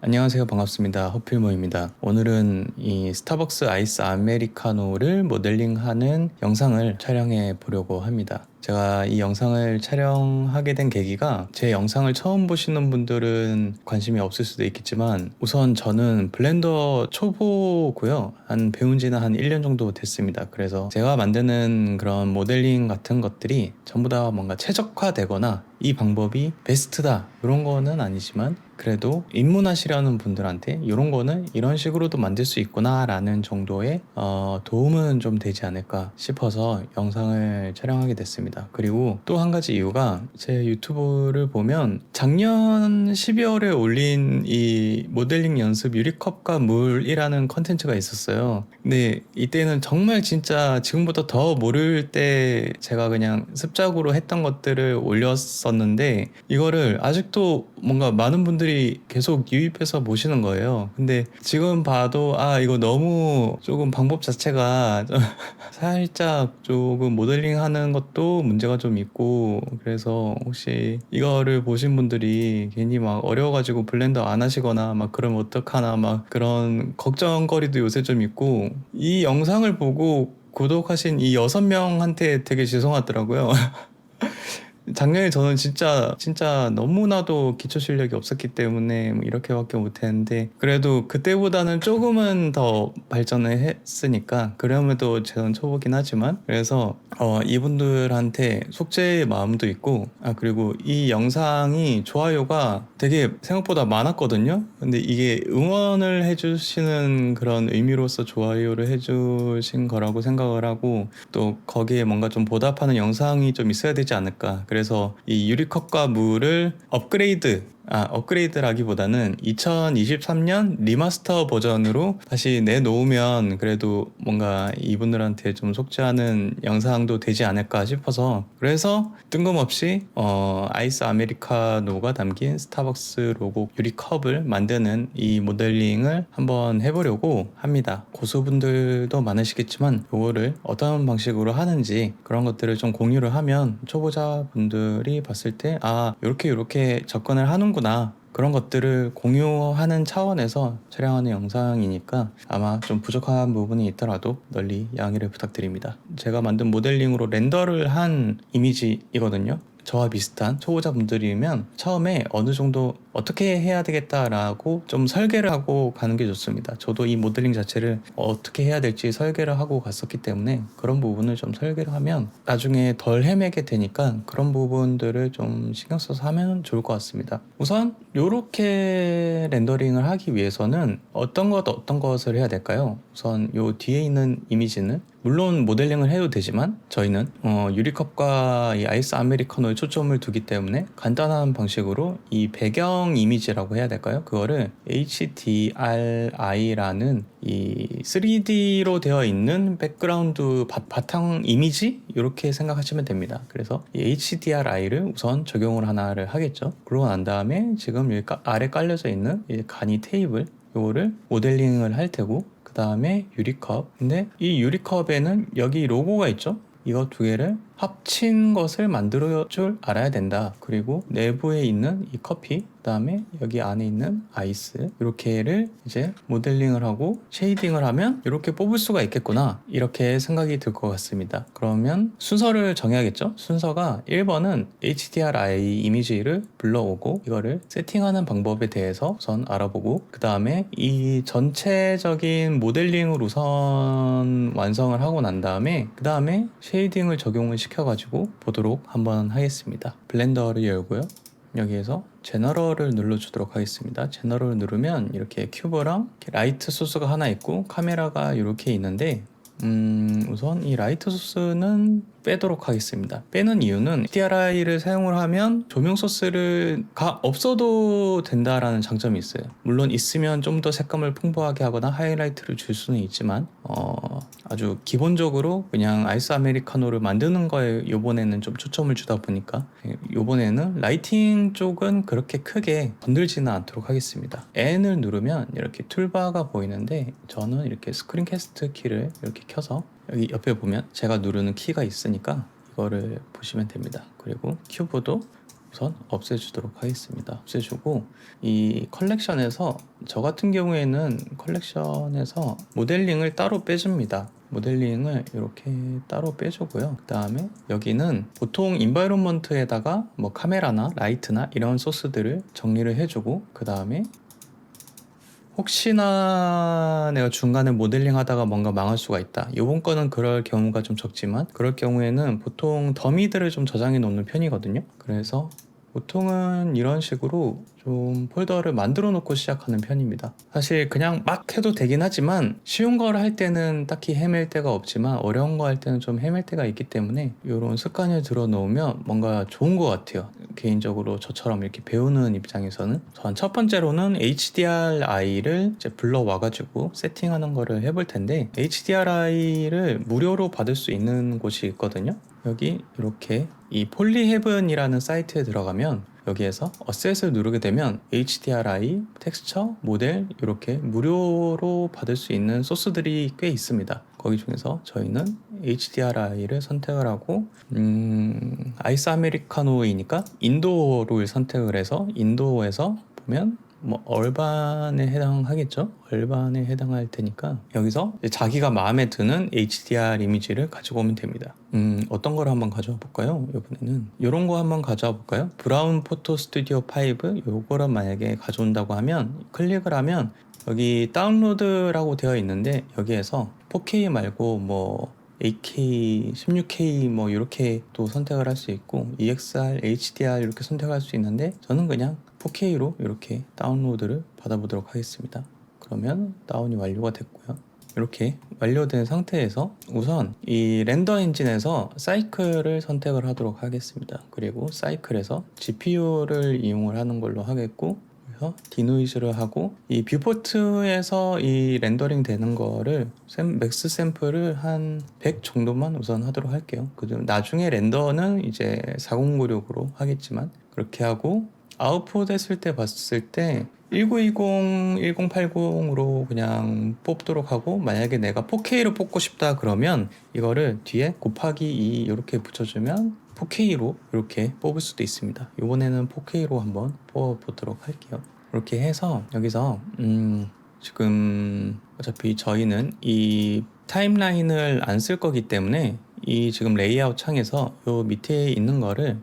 안녕하세요. 반갑습니다. 허필모입니다. 오늘은 이 스타벅스 아이스 아메리카노를 모델링하는 영상을 촬영해 보려고 합니다. 제가 이 영상을 촬영하게 된 계기가 제 영상을 처음 보시는 분들은 관심이 없을 수도 있겠지만 우선 저는 블렌더 초보고요. 배운 지는 한 1년 정도 됐습니다. 그래서 제가 만드는 그런 모델링 같은 것들이 전부 다 뭔가 최적화되거나 이 방법이 베스트다 이런 거는 아니지만 그래도 입문하시려는 분들한테 이런 거는 이런 식으로도 만들 수 있구나 라는 정도의 도움은 좀 되지 않을까 싶어서 영상을 촬영하게 됐습니다. 그리고 또 한 가지 이유가 제 유튜브를 보면 작년 12월에 올린 이 모델링 연습 유리컵과 물이라는 컨텐츠가 있었어요. 근데 이때는 정말 진짜 지금보다 더 모를 때 제가 그냥 습작으로 했던 것들을 올렸었는데 이거를 아직도 뭔가 많은 분들이 계속 유입해서 보시는 거예요. 근데 지금 봐도 이거 너무 조금 방법 자체가 좀 살짝 조금 모델링 하는 것도 문제가 좀 있고 그래서 혹시 이거를 보신 분들이 괜히 막 어려워가지고 블렌더 안 하시거나 막 그러면 어떡하나 막 그런 걱정거리도 요새 좀 있고 이 영상을 보고 구독하신 이 6명한테 되게 죄송하더라고요. 작년에 저는 진짜 너무나도 기초 실력이 없었기 때문에 뭐 이렇게밖에 못했는데 그래도 그때보다는 조금은 더 발전을 했으니까 그럼에도 저는 초보긴 하지만 그래서 이분들한테 속죄의 마음도 있고 그리고 이 영상이 좋아요가 되게 생각보다 많았거든요. 근데 이게 응원을 해주시는 그런 의미로서 좋아요를 해주신 거라고 생각을 하고 또 거기에 뭔가 좀 보답하는 영상이 좀 있어야 되지 않을까. 그래서 이 유리컵과 물을 업그레이드라기보다는 2023년 리마스터 버전으로 다시 내놓으면 그래도 뭔가 이분들한테 좀 속죄하는 영상도 되지 않을까 싶어서 그래서 뜬금없이 아이스 아메리카노가 담긴 스타벅스 로고 유리컵을 만드는 이 모델링을 한번 해보려고 합니다. 고수분들도 많으시겠지만 이거를 어떤 방식으로 하는지 그런 것들을 좀 공유를 하면 초보자분들이 봤을 때 이렇게 접근을 하는구나 그런 것들을 공유하는 차원에서 촬영하는 영상이니까 아마 좀 부족한 부분이 있더라도 널리 양해를 부탁드립니다. 제가 만든 모델링으로 렌더를 한 이미지이거든요. 저와 비슷한 초보자분들이면 처음에 어느 정도 어떻게 해야 되겠다라고 좀 설계를 하고 가는 게 좋습니다. 저도 이 모델링 자체를 어떻게 해야 될지 설계를 하고 갔었기 때문에 그런 부분을 좀 설계를 하면 나중에 덜 헤매게 되니까 그런 부분들을 좀 신경 써서 하면 좋을 것 같습니다. 우선 이렇게 렌더링을 하기 위해서는 어떤 것을 해야 될까요? 우선 요 뒤에 있는 이미지는 물론 모델링을 해도 되지만 저희는 유리컵과 이 아이스 아메리카노에 초점을 두기 때문에 간단한 방식으로 이 배경 이미지라고 해야 될까요? 그거를 HDRI라는 이 3D로 되어 있는 백그라운드 바탕 이미지 이렇게 생각하시면 됩니다. 그래서 이 HDRI를 우선 적용을 하나를 하겠죠. 그러고 난 다음에 지금 여기 아래 깔려져 있는 이 간이 테이블 요거를 모델링을 할 테고 그 다음에 유리컵. 근데 이 유리컵에는 여기 로고가 있죠. 이거 두 개를 합친 것을 만들어 줄 알아야 된다. 그리고 내부에 있는 이 커피, 그 다음에 여기 안에 있는 아이스 이렇게를 이제 모델링을 하고 쉐이딩을 하면 이렇게 뽑을 수가 있겠구나 이렇게 생각이 들 것 같습니다. 그러면 순서를 정해야겠죠. 순서가 1번은 HDRI 이미지를 불러오고 이거를 세팅하는 방법에 대해서 우선 알아보고 그 다음에 이 전체적인 모델링을 우선 완성을 하고 난 다음에 그 다음에 쉐이딩을 적용을 시켜가지고 보도록 한번 하겠습니다. 블렌더를 열고요. 여기에서 제너럴을 눌러주도록 하겠습니다. 제너럴을 누르면 이렇게 큐브랑 이렇게 라이트 소스가 하나 있고 카메라가 이렇게 있는데 우선 이 라이트 소스는 빼도록 하겠습니다. 빼는 이유는 HDRI를 사용을 하면 조명 소스가 없어도 된다라는 장점이 있어요. 물론 있으면 좀 더 색감을 풍부하게 하거나 하이라이트를 줄 수는 있지만 아주 기본적으로 그냥 아이스 아메리카노를 만드는 거에 요번에는 좀 초점을 주다 보니까 요번에는 라이팅 쪽은 그렇게 크게 건들지는 않도록 하겠습니다. N을 누르면 이렇게 툴바가 보이는데 저는 이렇게 스크린캐스트 키를 이렇게 켜서 여기 옆에 보면 제가 누르는 키가 있으니까 이거를 보시면 됩니다. 그리고 큐브도 우선 없애주도록 하겠습니다. 없애주고 이 컬렉션에서 저 같은 경우에는 컬렉션에서 모델링을 따로 빼줍니다. 모델링을 이렇게 따로 빼주고요. 그 다음에 여기는 보통 인바이론먼트에다가 뭐 카메라나 라이트나 이런 소스들을 정리를 해주고, 그 다음에 혹시나 내가 중간에 모델링 하다가 뭔가 망할 수가 있다, 이번 거는 그럴 경우가 좀 적지만 그럴 경우에는 보통 더미들을 좀 저장해 놓는 편이거든요. 그래서 보통은 이런 식으로 좀 폴더를 만들어 놓고 시작하는 편입니다. 사실 그냥 막 해도 되긴 하지만 쉬운 걸 할 때는 딱히 헤맬 데가 없지만 어려운 거 할 때는 좀 헤맬 때가 있기 때문에 이런 습관을 들어 놓으면 뭔가 좋은 것 같아요. 개인적으로 저처럼 이렇게 배우는 입장에서는. 전 첫 번째로는 HDRI를 이제 불러와가지고 세팅하는 거를 해볼 텐데, HDRI를 무료로 받을 수 있는 곳이 있거든요. 여기 이렇게 이 폴리헤븐이라는 사이트에 들어가면 여기에서 어셋을 누르게 되면 HDRI, 텍스처, 모델 이렇게 무료로 받을 수 있는 소스들이 꽤 있습니다. 거기 중에서 저희는 HDRI를 선택을 하고 아이스 아메리카노이니까 인도를 선택을 해서 인도에서 보면 뭐 얼반에 해당하겠죠. 얼반에 해당할 테니까 여기서 자기가 마음에 드는 HDR 이미지를 가지고 오면 됩니다. 어떤 걸 한번 가져와 볼까요? 이번에는 이런 거 한번 가져와 볼까요? 브라운 포토 스튜디오 5 요거를 만약에 가져온다고 하면 클릭을 하면 여기 다운로드라고 되어 있는데 여기에서 4K 말고 뭐 8K, 16K 뭐 이렇게 또 선택을 할 수 있고 EXR, HDR 이렇게 선택할 수 있는데 저는 그냥 4K로 이렇게 다운로드를 받아보도록 하겠습니다. 그러면 다운이 완료가 됐고요. 이렇게 완료된 상태에서 우선 이 렌더 엔진에서 사이클을 선택을 하도록 하겠습니다. 그리고 사이클에서 GPU를 이용을 하는 걸로 하겠고, 그래서 디노이즈를 하고 이 뷰포트에서 이 렌더링 되는 거를 맥스 샘플을 한 100 정도만 우선 하도록 할게요. 그다음 나중에 렌더는 이제 4096으로 하겠지만 그렇게 하고, 아웃풋 했을 때 봤을 때 1920, 1080으로 그냥 뽑도록 하고, 만약에 내가 4K로 뽑고 싶다 그러면 이거를 뒤에 곱하기 2 이렇게 붙여주면 4K로 이렇게 뽑을 수도 있습니다. 이번에는 4K로 한번 뽑아보도록 할게요. 이렇게 해서 여기서 지금 어차피 저희는 이 타임라인을 안 쓸 거기 때문에 이 지금 레이아웃 창에서 요 밑에 있는 거를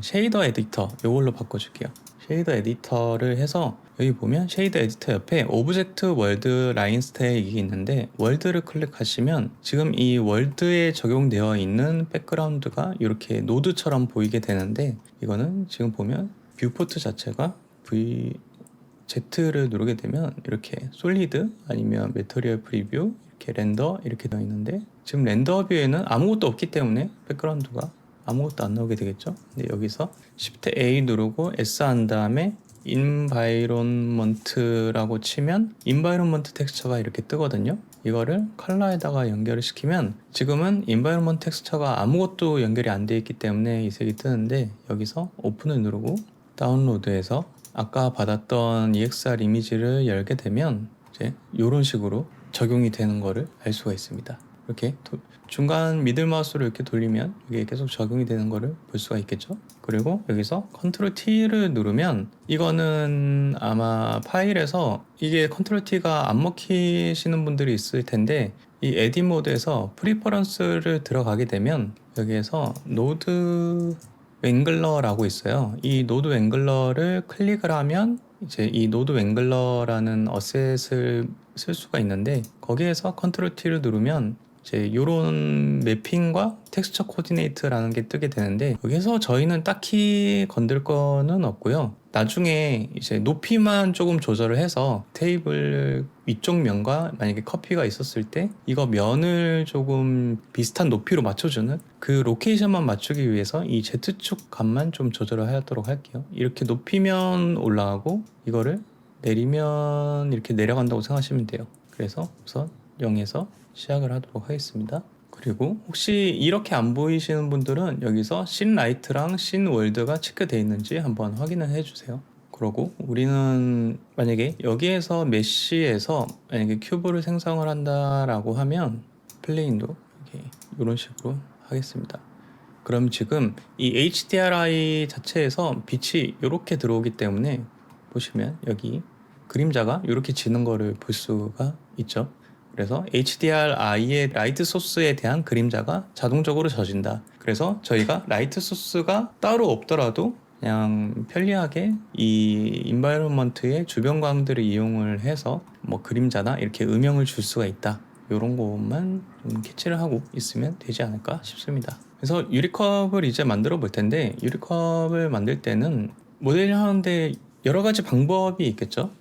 쉐이더 에디터 이걸로 바꿔줄게요. 쉐이더 에디터를 해서 여기 보면 쉐이더 에디터 옆에 오브젝트 월드 라인 스택이 있는데 월드를 클릭하시면 지금 이 월드에 적용되어 있는 백그라운드가 이렇게 노드처럼 보이게 되는데, 이거는 지금 보면 뷰포트 자체가 Z를 누르게 되면 이렇게 솔리드 아니면 매터리얼 프리뷰 이렇게 렌더 이렇게 되어 있는데, 지금 렌더 뷰에는 아무것도 없기 때문에 백그라운드가 아무것도 안 나오게 되겠죠. 근데 여기서 Shift A 누르고 S 한 다음에 인바이론먼트라고 치면 인바이론먼트 텍스처가 이렇게 뜨거든요. 이거를 컬러에다가 연결을 시키면 지금은 인바이론먼트 텍스처가 아무것도 연결이 안 되어 있기 때문에 이 색이 뜨는데, 여기서 오픈을 누르고 다운로드해서 아까 받았던 EXR 이미지를 열게 되면 이제 이런 식으로 적용이 되는 거를 알 수가 있습니다. 이렇게 중간 미들 마우스로 이렇게 돌리면 이게 계속 적용이 되는 거를 볼 수가 있겠죠. 그리고 여기서 컨트롤 T를 누르면 이거는 아마 파일에서 이게 컨트롤 T가 안 먹히시는 분들이 있을 텐데, 이 에딧 모드에서 프리퍼런스를 들어가게 되면 여기에서 노드 앵글러라고 있어요. 이 노드 앵글러를 클릭을 하면 이제 이 노드 앵글러라는 어셋을 쓸 수가 있는데, 거기에서 컨트롤 T를 누르면 이제 요런 매핑과 텍스처 코디네이트라는 게 뜨게 되는데, 여기서 저희는 딱히 건들 거는 없고요. 나중에 이제 높이만 조금 조절을 해서 테이블 위쪽 면과 만약에 커피가 있었을 때 이거 면을 조금 비슷한 높이로 맞춰주는 그 로케이션만 맞추기 위해서 이 Z축 값만 좀 조절을 하도록 할게요. 이렇게 높이면 올라가고 이거를 내리면 이렇게 내려간다고 생각하시면 돼요. 그래서 우선 0에서 시작을 하도록 하겠습니다. 그리고 혹시 이렇게 안 보이시는 분들은 여기서 씬 라이트랑 씬 월드가 체크되어 있는지 한번 확인을 해주세요. 그러고 우리는 만약에 여기에서 메쉬에서 만약에 큐브를 생성을 한다라고 하면 플레인도 이렇게 이런 식으로 하겠습니다. 그럼 지금 이 HDRI 자체에서 빛이 이렇게 들어오기 때문에 보시면 여기 그림자가 이렇게 지는 거를 볼 수가 있죠. 그래서 HDRI의 라이트 소스에 대한 그림자가 자동적으로 져진다. 그래서 저희가 라이트 소스가 따로 없더라도 그냥 편리하게 이 인바이러먼트의 주변 광들을 이용을 해서 뭐 그림자나 이렇게 음영을 줄 수가 있다. 이런 것만 좀 캐치를 하고 있으면 되지 않을까 싶습니다. 그래서 유리컵을 이제 만들어 볼 텐데, 유리컵을 만들 때는 모델링 하는데 여러 가지 방법이 있겠죠.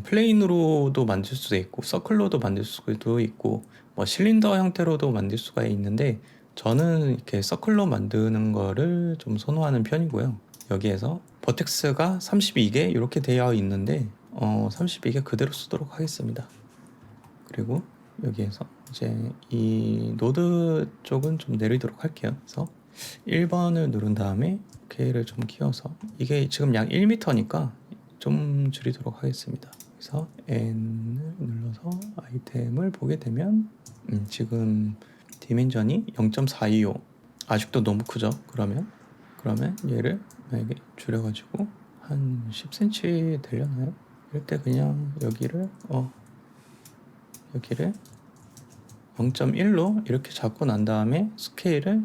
플레인으로도 만들 수도 있고 서클로도 만들 수도 있고 뭐 실린더 형태로도 만들 수가 있는데, 저는 이렇게 서클로 만드는 거를 좀 선호하는 편이고요. 여기에서 버텍스가 32개 이렇게 되어 있는데 32개 그대로 쓰도록 하겠습니다. 그리고 여기에서 이제 이 노드 쪽은 좀 내리도록 할게요. 그래서 1번을 누른 다음에 K를 좀 키워서, 이게 지금 약 1m니까 좀 줄이도록 하겠습니다. 그래서 N을 눌러서 아이템을 보게 되면 지금 디멘전이 0.425, 아직도 너무 크죠. 그러면 얘를 만약에 줄여가지고 한 10cm 되려나요? 이럴 때 그냥 여기를 0.1로 이렇게 잡고 난 다음에 스케일을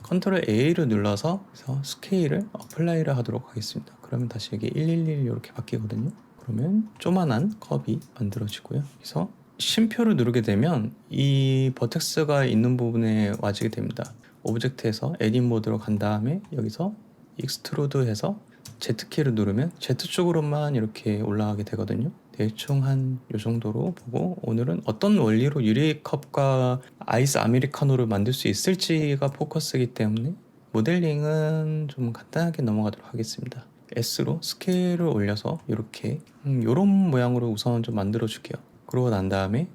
컨트롤 A를 눌러서 스케일을 어플라이를 하도록 하겠습니다. 그러면 다시 이게 111 이렇게 바뀌거든요. 그러면 조만한 컵이 만들어지고요. 그래서 쉼표를 누르게 되면 이 버텍스가 있는 부분에 와지게 됩니다. 오브젝트에서 에딧 모드로 간 다음에 여기서 익스트루드 해서 Z키를 누르면 Z쪽으로만 이렇게 올라가게 되거든요. 대충 한 이 정도로 보고, 오늘은 어떤 원리로 유리컵과 아이스 아메리카노를 만들 수 있을지가 포커스이기 때문에 모델링은 좀 간단하게 넘어가도록 하겠습니다. S로 스케일을 올려서 이렇게 이런 모양으로 우선 좀 만들어 줄게요. 그러고 난 다음에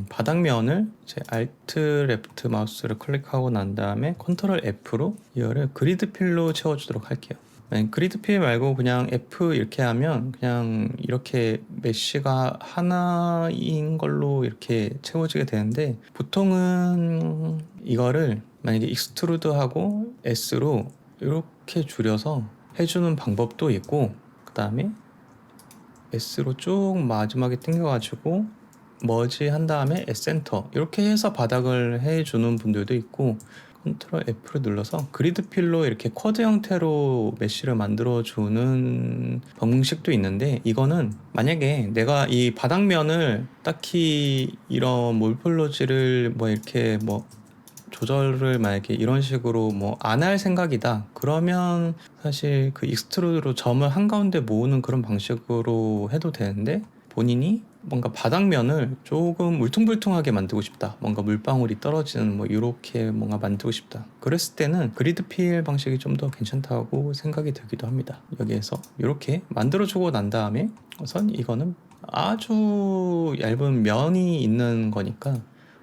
바닥면을 이제 Alt 레프트 마우스를 클릭하고 난 다음에 컨트롤 F로 이거를 그리드 필로 채워주도록 할게요. 그리드 필 말고 그냥 F 이렇게 하면 그냥 이렇게 메쉬가 하나인 걸로 이렇게 채워지게 되는데, 보통은 이거를 만약에 익스트루드 하고 S로 이렇게 줄여서 해주는 방법도 있고, 그 다음에 S로 쭉 마지막에 당겨가지고 머지 한 다음에 에센터 이렇게 해서 바닥을 해주는 분들도 있고, 컨트롤 F를 눌러서 그리드 필로 이렇게 쿼드 형태로 메쉬를 만들어주는 방식도 있는데, 이거는 만약에 내가 이 바닥면을 딱히 이런 몰폴로지를 뭐 이렇게 뭐 조절을 만약에 이런 식으로 뭐 안 할 생각이다, 그러면 사실 그 익스트루드로 점을 한가운데 모으는 그런 방식으로 해도 되는데, 본인이 뭔가 바닥면을 조금 울퉁불퉁하게 만들고 싶다, 뭔가 물방울이 떨어지는 뭐 이렇게 뭔가 만들고 싶다, 그랬을 때는 그리드 필 방식이 좀 더 괜찮다고 생각이 들기도 합니다. 여기에서 이렇게 만들어주고 난 다음에 우선 이거는 아주 얇은 면이 있는 거니까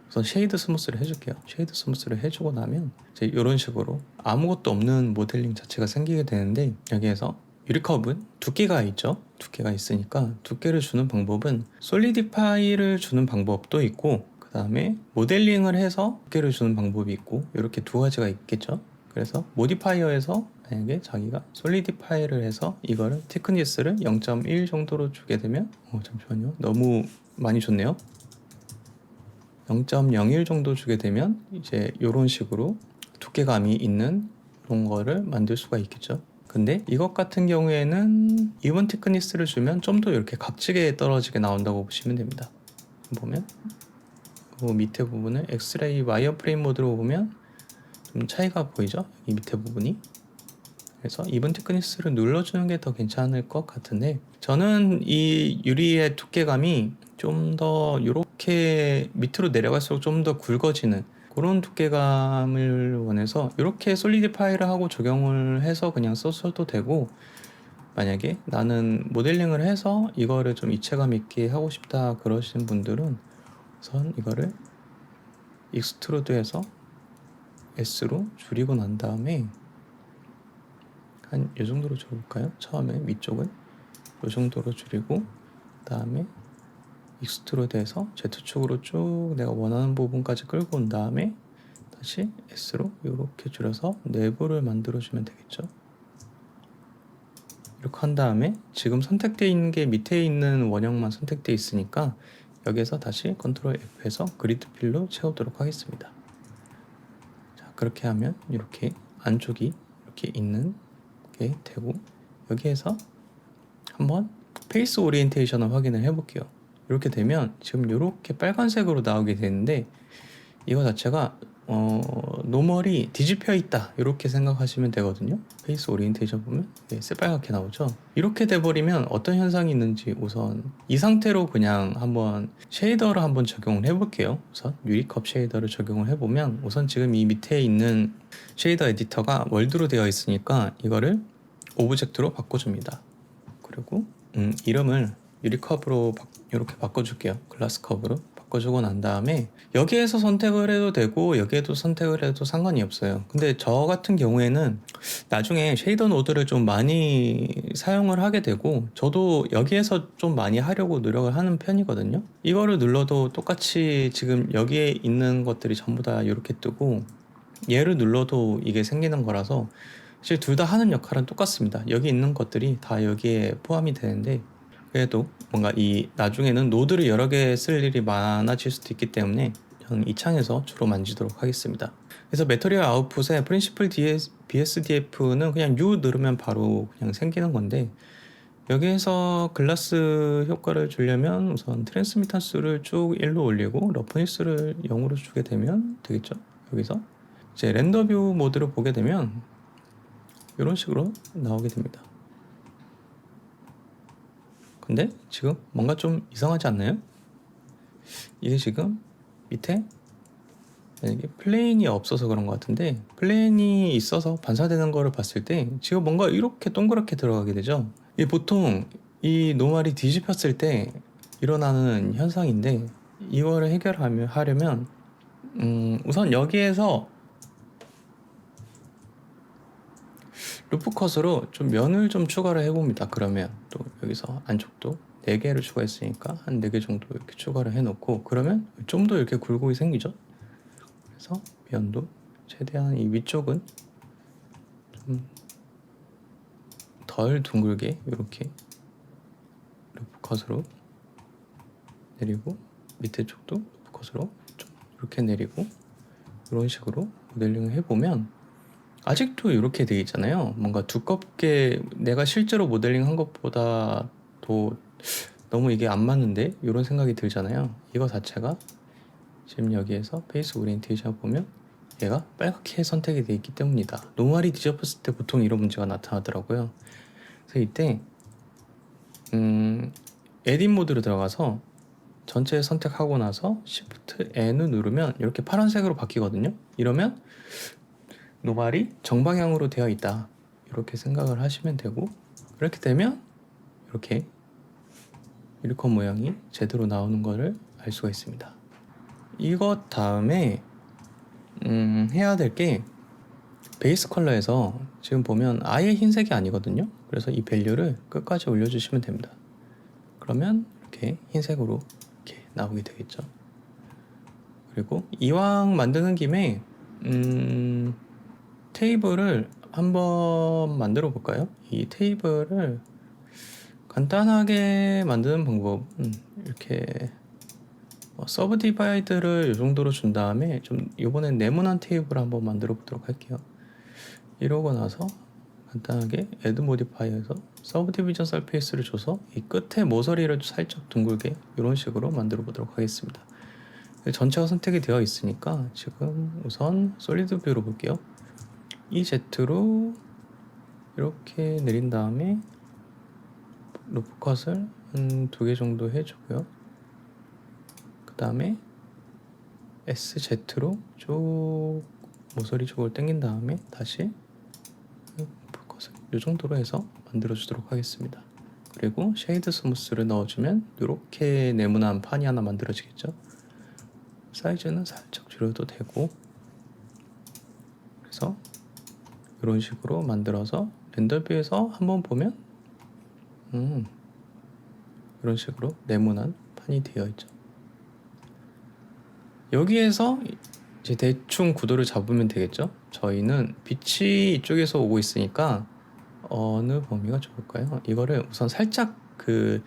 우선 쉐이드 스무스를 해줄게요. 쉐이드 스무스를 해주고 나면 이제 이런 식으로 아무것도 없는 모델링 자체가 생기게 되는데, 여기에서 유리컵은 두께가 있죠. 두께가 있으니까 두께를 주는 방법은 솔리디파이를 주는 방법도 있고, 그 다음에 모델링을 해서 두께를 주는 방법이 있고, 이렇게 두 가지가 있겠죠. 그래서 모디파이어에서 만약에 자기가 솔리디파이를 해서 이거를 티크니스를 0.1 정도로 주게 되면 잠시만요, 너무 많이 줬네요. 0.01 정도 주게 되면 이제 이런 식으로 두께감이 있는 그런 거를 만들 수가 있겠죠. 근데 이것 같은 경우에는 이번 티크니스를 주면 좀 더 이렇게 각지게 떨어지게 나온다고 보시면 됩니다. 보면 그 밑에 부분을 엑스레이 와이어프레임 모드로 보면 좀 차이가 보이죠? 이 밑에 부분이. 그래서 이번 티크니스를 눌러주는 게 더 괜찮을 것 같은데, 저는 이 유리의 두께감이 좀 더 이렇게 밑으로 내려갈수록 좀 더 굵어지는 그런 두께감을 원해서 이렇게 솔리디파이를 하고 적용을 해서 그냥 써도 되고, 만약에 나는 모델링을 해서 이거를 좀 입체감 있게 하고 싶다 그러시는 분들은 우선 이거를 익스트루드해서 S로 줄이고 난 다음에 한 이 정도로 줄여볼까요? 처음에 위쪽은 이 정도로 줄이고, 그 다음에 익스트루드해서 Z축으로 쭉 내가 원하는 부분까지 끌고 온 다음에 다시 S로 이렇게 줄여서 내부를 만들어주면 되겠죠. 이렇게 한 다음에 지금 선택되어 있는 게 밑에 있는 원형만 선택되어 있으니까 여기에서 다시 컨트롤 F에서 그리드 필로 채우도록 하겠습니다. 자, 그렇게 하면 이렇게 안쪽이 이렇게 있는 게 되고, 여기에서 한번 페이스 오리엔테이션을 확인을 해 볼게요. 이렇게 되면 지금 이렇게 빨간색으로 나오게 되는데, 이거 자체가 노멀이 뒤집혀 있다 이렇게 생각하시면 되거든요. 페이스 오리엔테이션 보면 새빨갛게 나오죠. 이렇게 돼버리면 어떤 현상이 있는지 우선 이 상태로 그냥 한번 쉐이더를 한번 적용을 해볼게요. 우선 유리컵 쉐이더를 적용을 해보면, 우선 지금 이 밑에 있는 쉐이더 에디터가 월드로 되어 있으니까 이거를 오브젝트로 바꿔줍니다. 그리고 이름을 유리컵으로 이렇게 바꿔줄게요. 글라스컵으로 바꿔주고 난 다음에 여기에서 선택을 해도 되고 여기에도 선택을 해도 상관이 없어요. 근데 저 같은 경우에는 나중에 쉐이더 노드를 좀 많이 사용을 하게 되고, 저도 여기에서 좀 많이 하려고 노력을 하는 편이거든요. 이거를 눌러도 똑같이 지금 여기에 있는 것들이 전부 다 이렇게 뜨고, 얘를 눌러도 이게 생기는 거라서 사실 둘 다 하는 역할은 똑같습니다. 여기 있는 것들이 다 여기에 포함이 되는데, 그래도 뭔가 이 나중에는 노드를 여러 개 쓸 일이 많아질 수도 있기 때문에 저는 이 창에서 주로 만지도록 하겠습니다. 그래서 매터리얼 아웃풋에 프린시플 BSDF는 그냥 U 누르면 바로 그냥 생기는 건데, 여기에서 글라스 효과를 주려면 우선 트랜스미탄스를 쭉 1로 올리고 러프니스를 0으로 주게 되면 되겠죠. 여기서 이제 렌더 뷰 모드를 보게 되면 이런 식으로 나오게 됩니다. 근데 지금 뭔가 좀 이상하지 않나요? 이게 지금 밑에 이게 플레인이 없어서 그런 것 같은데, 플레인이 있어서 반사되는 거를 봤을 때 지금 뭔가 이렇게 동그랗게 들어가게 되죠. 이 보통 이 노말이 뒤집혔을 때 일어나는 현상인데, 이거를 해결하려면 우선 여기에서 루프 컷으로 좀 면을 좀 추가를 해봅니다. 그러면 또 여기서 안쪽도 4개를 추가했으니까 한 4개 정도 이렇게 추가를 해놓고, 그러면 좀 더 이렇게 굴곡이 생기죠. 그래서 면도 최대한 이 위쪽은 좀 덜 둥글게 이렇게 루프 컷으로 내리고, 밑에 쪽도 루프 컷으로 좀 이렇게 내리고, 이런 식으로 모델링을 해보면 아직도 이렇게 되어 있잖아요. 뭔가 두껍게 내가 실제로 모델링 한 것보다 도 너무 이게 안 맞는데 이런 생각이 들잖아요. 이거 자체가 지금 여기에서 페이스 오리엔테이션 보면 얘가 빨갛게 선택이 되어 있기 때문이다. 노말이 뒤집혔을 때 보통 이런 문제가 나타나더라고요. 그래서 이때 에딧 모드로 들어가서 전체 선택하고 나서 Shift N을 누르면 이렇게 파란색으로 바뀌거든요. 이러면 노말이 정방향으로 되어 있다 이렇게 생각을 하시면 되고, 이렇게 되면 이렇게 유리컵 모양이 제대로 나오는 것을 알 수가 있습니다. 이것 다음에 해야 될 게, 베이스 컬러에서 지금 보면 아예 흰색이 아니거든요. 그래서 이 밸류를 끝까지 올려주시면 됩니다. 그러면 이렇게 흰색으로 이렇게 나오게 되겠죠. 그리고 이왕 만드는 김에 테이블을 한번 만들어 볼까요? 이 테이블을 간단하게 만드는 방법은 이렇게 서브 디바이드를 이 정도로 준 다음에 좀 이번엔 네모난 테이블을 한번 만들어 보도록 할게요. 이러고 나서 간단하게 애드 모디파이어에서 서브 디비전 서페이스를 줘서 이 끝에 모서리를 살짝 둥글게 이런 식으로 만들어 보도록 하겠습니다. 전체가 선택이 되어 있으니까 지금 우선 솔리드 뷰로 볼게요. 이 Z로 이렇게 내린 다음에 루프 컷을 한 2개 정도 해주고요. 그 다음에 SZ로 쭉 모서리 쪽을 당긴 다음에 다시 루프 컷을 이 정도로 해서 만들어 주도록 하겠습니다. 그리고 쉐이드 스무스를 넣어주면 이렇게 네모난 판이 하나 만들어지겠죠. 사이즈는 살짝 줄여도 되고, 그래서 이런 식으로 만들어서 렌더뷰에서 한번 보면 이런 식으로 네모난 판이 되어 있죠. 여기에서 이제 대충 구도를 잡으면 되겠죠. 저희는 빛이 이쪽에서 오고 있으니까 어느 범위가 좋을까요? 이거를 우선 살짝 그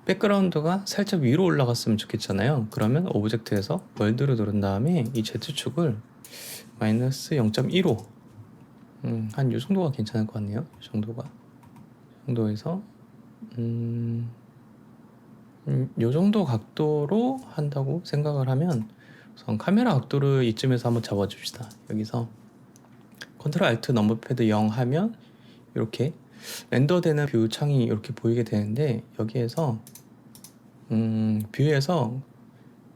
백그라운드가 살짝 위로 올라갔으면 좋겠잖아요. 그러면 오브젝트에서 월드를 누른 다음에 이 Z축을 마이너스 0.15 한 이 정도가 괜찮을 것 같네요. 이 정도에서 요 정도 각도로 한다고 생각을 하면 우선 카메라 각도를 이쯤에서 한번 잡아줍시다. 여기서 컨트롤 알트 넘버패드 0 하면 이렇게 렌더되는 뷰 창이 이렇게 보이게 되는데, 여기에서 뷰에서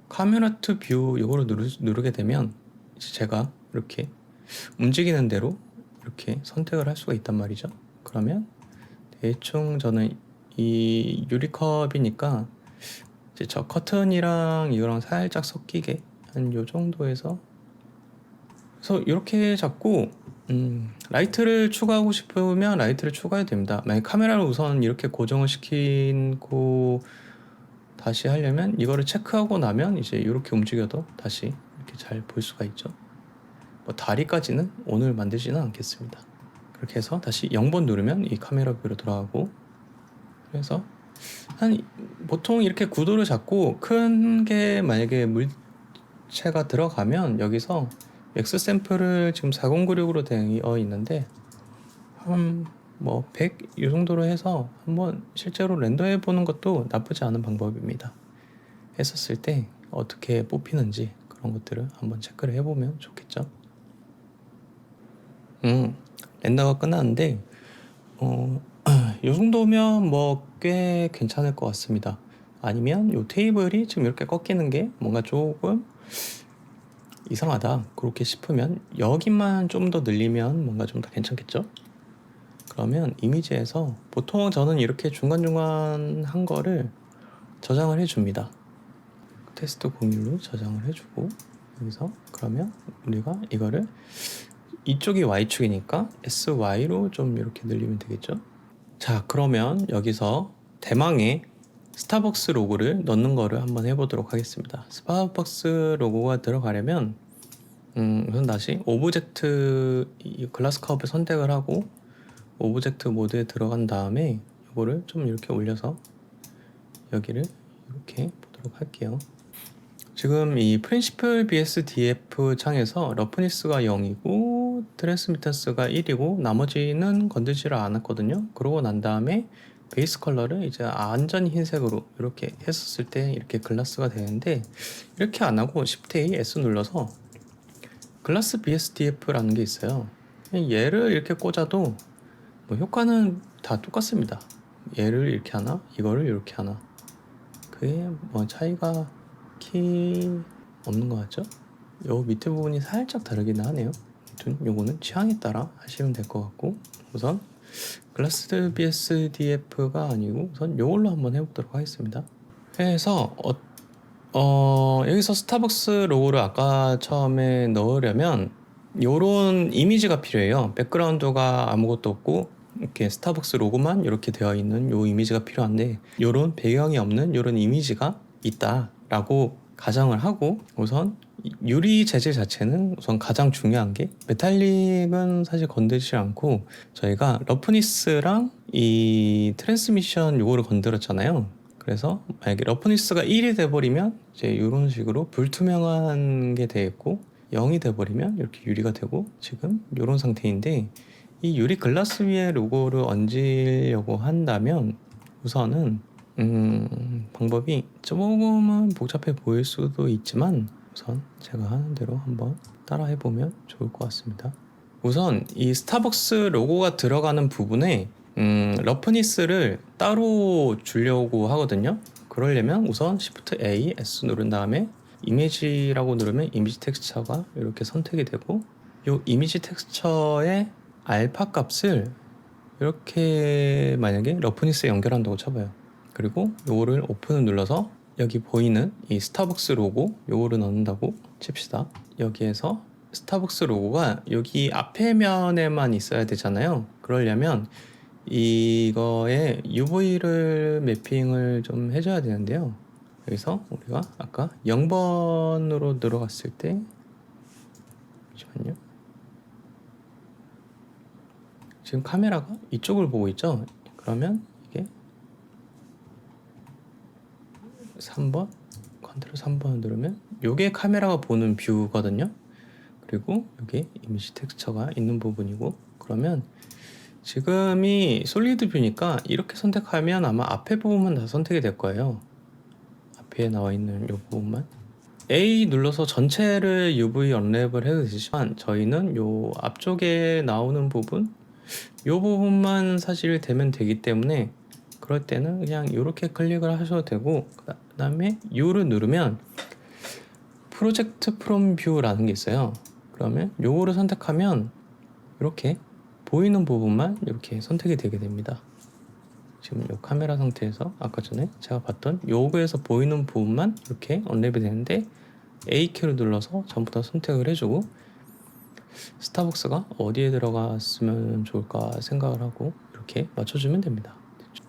카메라 투 뷰 이거를 누르게 되면 제가 이렇게 움직이는 대로 이렇게 선택을 할 수가 있단 말이죠. 그러면 대충 저는 이 유리컵이니까 이제 저 커튼이랑 이거랑 살짝 섞이게 한 요 정도에서, 그래서 이렇게 잡고 라이트를 추가하고 싶으면 라이트를 추가해도 됩니다. 만약 카메라를 우선 이렇게 고정을 시키고 다시 하려면 이거를 체크하고 나면 이제 이렇게 움직여도 다시 이렇게 잘 볼 수가 있죠. 뭐 다리까지는 오늘 만들지는 않겠습니다. 그렇게 해서 다시 0번 누르면 이 카메라 뷰로 돌아가고, 그래서 보통 이렇게 구도를 잡고 큰 게 만약에 물체가 들어가면 여기서 X 샘플을 지금 4096으로 되어 있는데 한 뭐 100 이 정도로 해서 한번 실제로 렌더해 보는 것도 나쁘지 않은 방법입니다. 했었을 때 어떻게 뽑히는지 그런 것들을 한번 체크를 해보면 좋겠죠. 렌더가 끝났는데 이 정도면 뭐 꽤 괜찮을 것 같습니다. 아니면 이 테이블이 지금 이렇게 꺾이는 게 뭔가 조금 이상하다 그렇게 싶으면 여기만 좀 더 늘리면 뭔가 좀 더 괜찮겠죠. 그러면 이미지에서 보통 저는 이렇게 중간중간 한 거를 저장을 해줍니다. 테스트 01로 저장을 해주고, 여기서 그러면 우리가 이거를 이쪽이 Y축이니까 SY로 좀 이렇게 늘리면 되겠죠. 자, 그러면 여기서 대망의 스타벅스 로고를 넣는 거를 한번 해보도록 하겠습니다. 스타벅스 로고가 들어가려면 우선 다시 오브젝트 글라스 컵을 선택을 하고 오브젝트 모드에 들어간 다음에 이거를 좀 이렇게 올려서 여기를 이렇게 보도록 할게요. 지금 이 프린시플 BSDF 창에서 러프니스가 0이고 트랜스미턴스가 1이고 나머지는 건들지를 않았거든요. 그러고 난 다음에 베이스 컬러를 이제 완전 흰색으로 이렇게 했었을 때 이렇게 글라스가 되는데, 이렇게 안 하고 Shift A S 눌러서 글라스 BSDF라는 게 있어요. 얘를 이렇게 꽂아도 뭐 효과는 다 똑같습니다. 얘를 이렇게 하나, 이거를 이렇게 하나, 그게 뭐 차이가 키 없는 것 같죠? 요 밑에 부분이 살짝 다르긴 하네요. 아무튼 요거는 취향에 따라 하시면 될 것 같고, 우선 글라스 BSDF가 아니고 우선 요걸로 한번 해보도록 하겠습니다. 해서 여기서 스타벅스 로고를 아까 처음에 넣으려면 요런 이미지가 필요해요. 백그라운드가 아무것도 없고 이렇게 스타벅스 로고만 이렇게 되어 있는 요 이미지가 필요한데, 요런 배경이 없는 요런 이미지가 있다라고 가정을 하고, 우선 유리 재질 자체는 우선 가장 중요한 게, 메탈릭은 사실 건들지 않고 저희가 러프니스랑 이 트랜스미션 요거를 건드렸잖아요. 그래서 만약에 러프니스가 1이 돼버리면 이제 이런 식으로 불투명한 게 되겠고, 0이 돼버리면 이렇게 유리가 되고, 지금 이런 상태인데, 이 유리 글라스 위에 로고를 얹으려고 한다면 우선은 방법이 조금은 복잡해 보일 수도 있지만 우선 제가 하는 대로 한번 따라 해보면 좋을 것 같습니다. 우선 이 스타벅스 로고가 들어가는 부분에 러프니스를 따로 주려고 하거든요. 그러려면 우선 Shift A, S 누른 다음에 이미지라고 누르면 이미지 텍스처가 이렇게 선택이 되고, 이 이미지 텍스처의 알파 값을 이렇게 만약에 러프니스에 연결한다고 쳐봐요. 그리고 요거를 오픈을 눌러서 여기 보이는 이 스타벅스 로고 요거를 넣는다고 칩시다. 여기에서 스타벅스 로고가 여기 앞에 면에만 있어야 되잖아요. 그러려면 이거에 UV를 매핑을 좀 해줘야 되는데요. 여기서 우리가 아까 0번으로 들어갔을 때 잠시만요. 지금 카메라가 이쪽을 보고 있죠? 그러면 이게 3번 컨트롤 3번을 누르면 이게 카메라가 보는 뷰거든요. 그리고 여기 이미지 텍스처가 있는 부분이고, 그러면 지금이 솔리드 뷰니까 이렇게 선택하면 아마 앞에 부분만 다 선택이 될 거예요. 앞에 나와 있는 이 부분만. A 눌러서 전체를 UV 언랩을 해도 되지만 저희는 요 앞쪽에 나오는 부분, 요 부분만 사실 되면 되기 때문에 그럴 때는 그냥 이렇게 클릭을 하셔도 되고, 그 다음에 U를 누르면 프로젝트 프롬 뷰라는 게 있어요. 그러면 요거를 선택하면 이렇게 보이는 부분만 이렇게 선택이 되게 됩니다. 지금 요 카메라 상태에서 아까 전에 제가 봤던 요거에서 보이는 부분만 이렇게 언랩이 되는데, A키를 눌러서 전부 다 선택을 해주고 스타벅스가 어디에 들어갔으면 좋을까 생각을 하고 이렇게 맞춰주면 됩니다.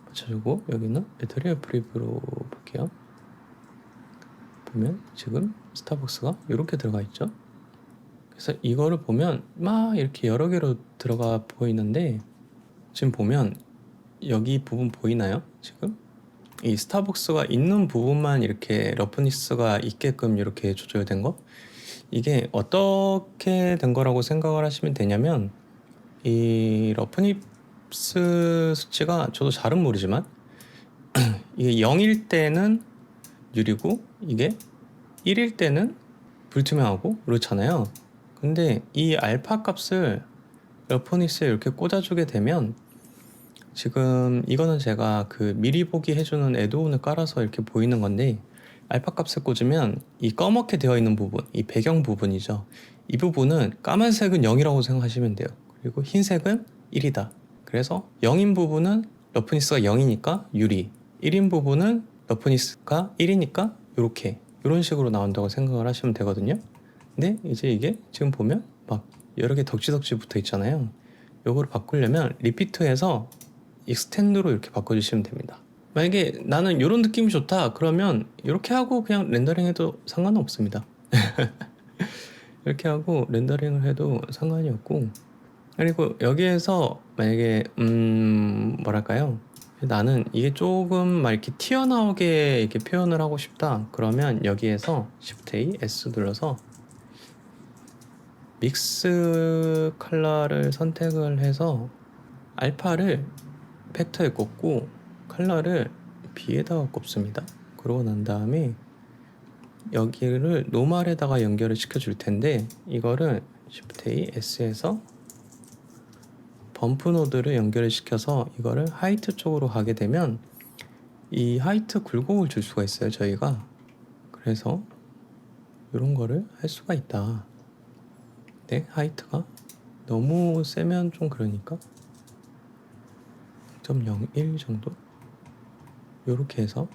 맞춰주고 여기는 매터리얼 프리뷰로 볼게요. 보면 지금 스타벅스가 이렇게 들어가 있죠. 그래서 이거를 보면 막 이렇게 여러 개로 들어가 보이는데, 지금 보면 여기 부분 보이나요? 지금 이 스타벅스가 있는 부분만 이렇게 러프니스가 있게끔 이렇게 조절된 거, 이게 어떻게 된 거라고 생각을 하시면 되냐면, 이 러프니스 수치가 저도 잘은 모르지만 이게 0일 때는 유리고 이게 1일 때는 불투명하고 그렇잖아요. 근데 이 알파 값을 러프니스에 이렇게 꽂아주게 되면, 지금 이거는 제가 그 미리 보기 해주는 애드온을 깔아서 이렇게 보이는 건데, 알파 값을 꽂으면 이 검게 되어 있는 부분, 이 배경 부분이죠. 이 부분은 까만색은 0이라고 생각하시면 돼요. 그리고 흰색은 1이다. 그래서 0인 부분은 러프니스가 0이니까 유리, 1인 부분은 러프니스가 1이니까 이런 식으로 나온다고 생각을 하시면 되거든요. 근데 이제 이게 지금 보면 막 여러 개 덕지덕지 붙어 있잖아요. 요거를 바꾸려면 리피트에서 익스텐드로 이렇게 바꿔주시면 됩니다. 만약에 나는 이런 느낌이 좋다 그러면 이렇게 하고 그냥 렌더링 해도 상관은 없습니다. 이렇게 하고 렌더링을 해도 상관이 없고, 그리고 여기에서 만약에 뭐랄까요, 나는 이게 조금 막 이렇게 튀어나오게 이렇게 표현을 하고 싶다 그러면 여기에서 Shift A S 눌러서 믹스 컬러를 선택을 해서 알파를 팩터에 꽂고 컬러를 B에다가 꼽습니다. 그러고 난 다음에 여기를 노멀에다가 연결을 시켜 줄 텐데, 이거를 Shift A S에서 범프 노드를 연결을 시켜서 이거를 하이트 쪽으로 가게 되면 이 하이트 굴곡을 줄 수가 있어요, 저희가. 그래서 이런 거를 할 수가 있다. 네, 하이트가 너무 세면 좀 그러니까 0.01 정도 이렇게 해서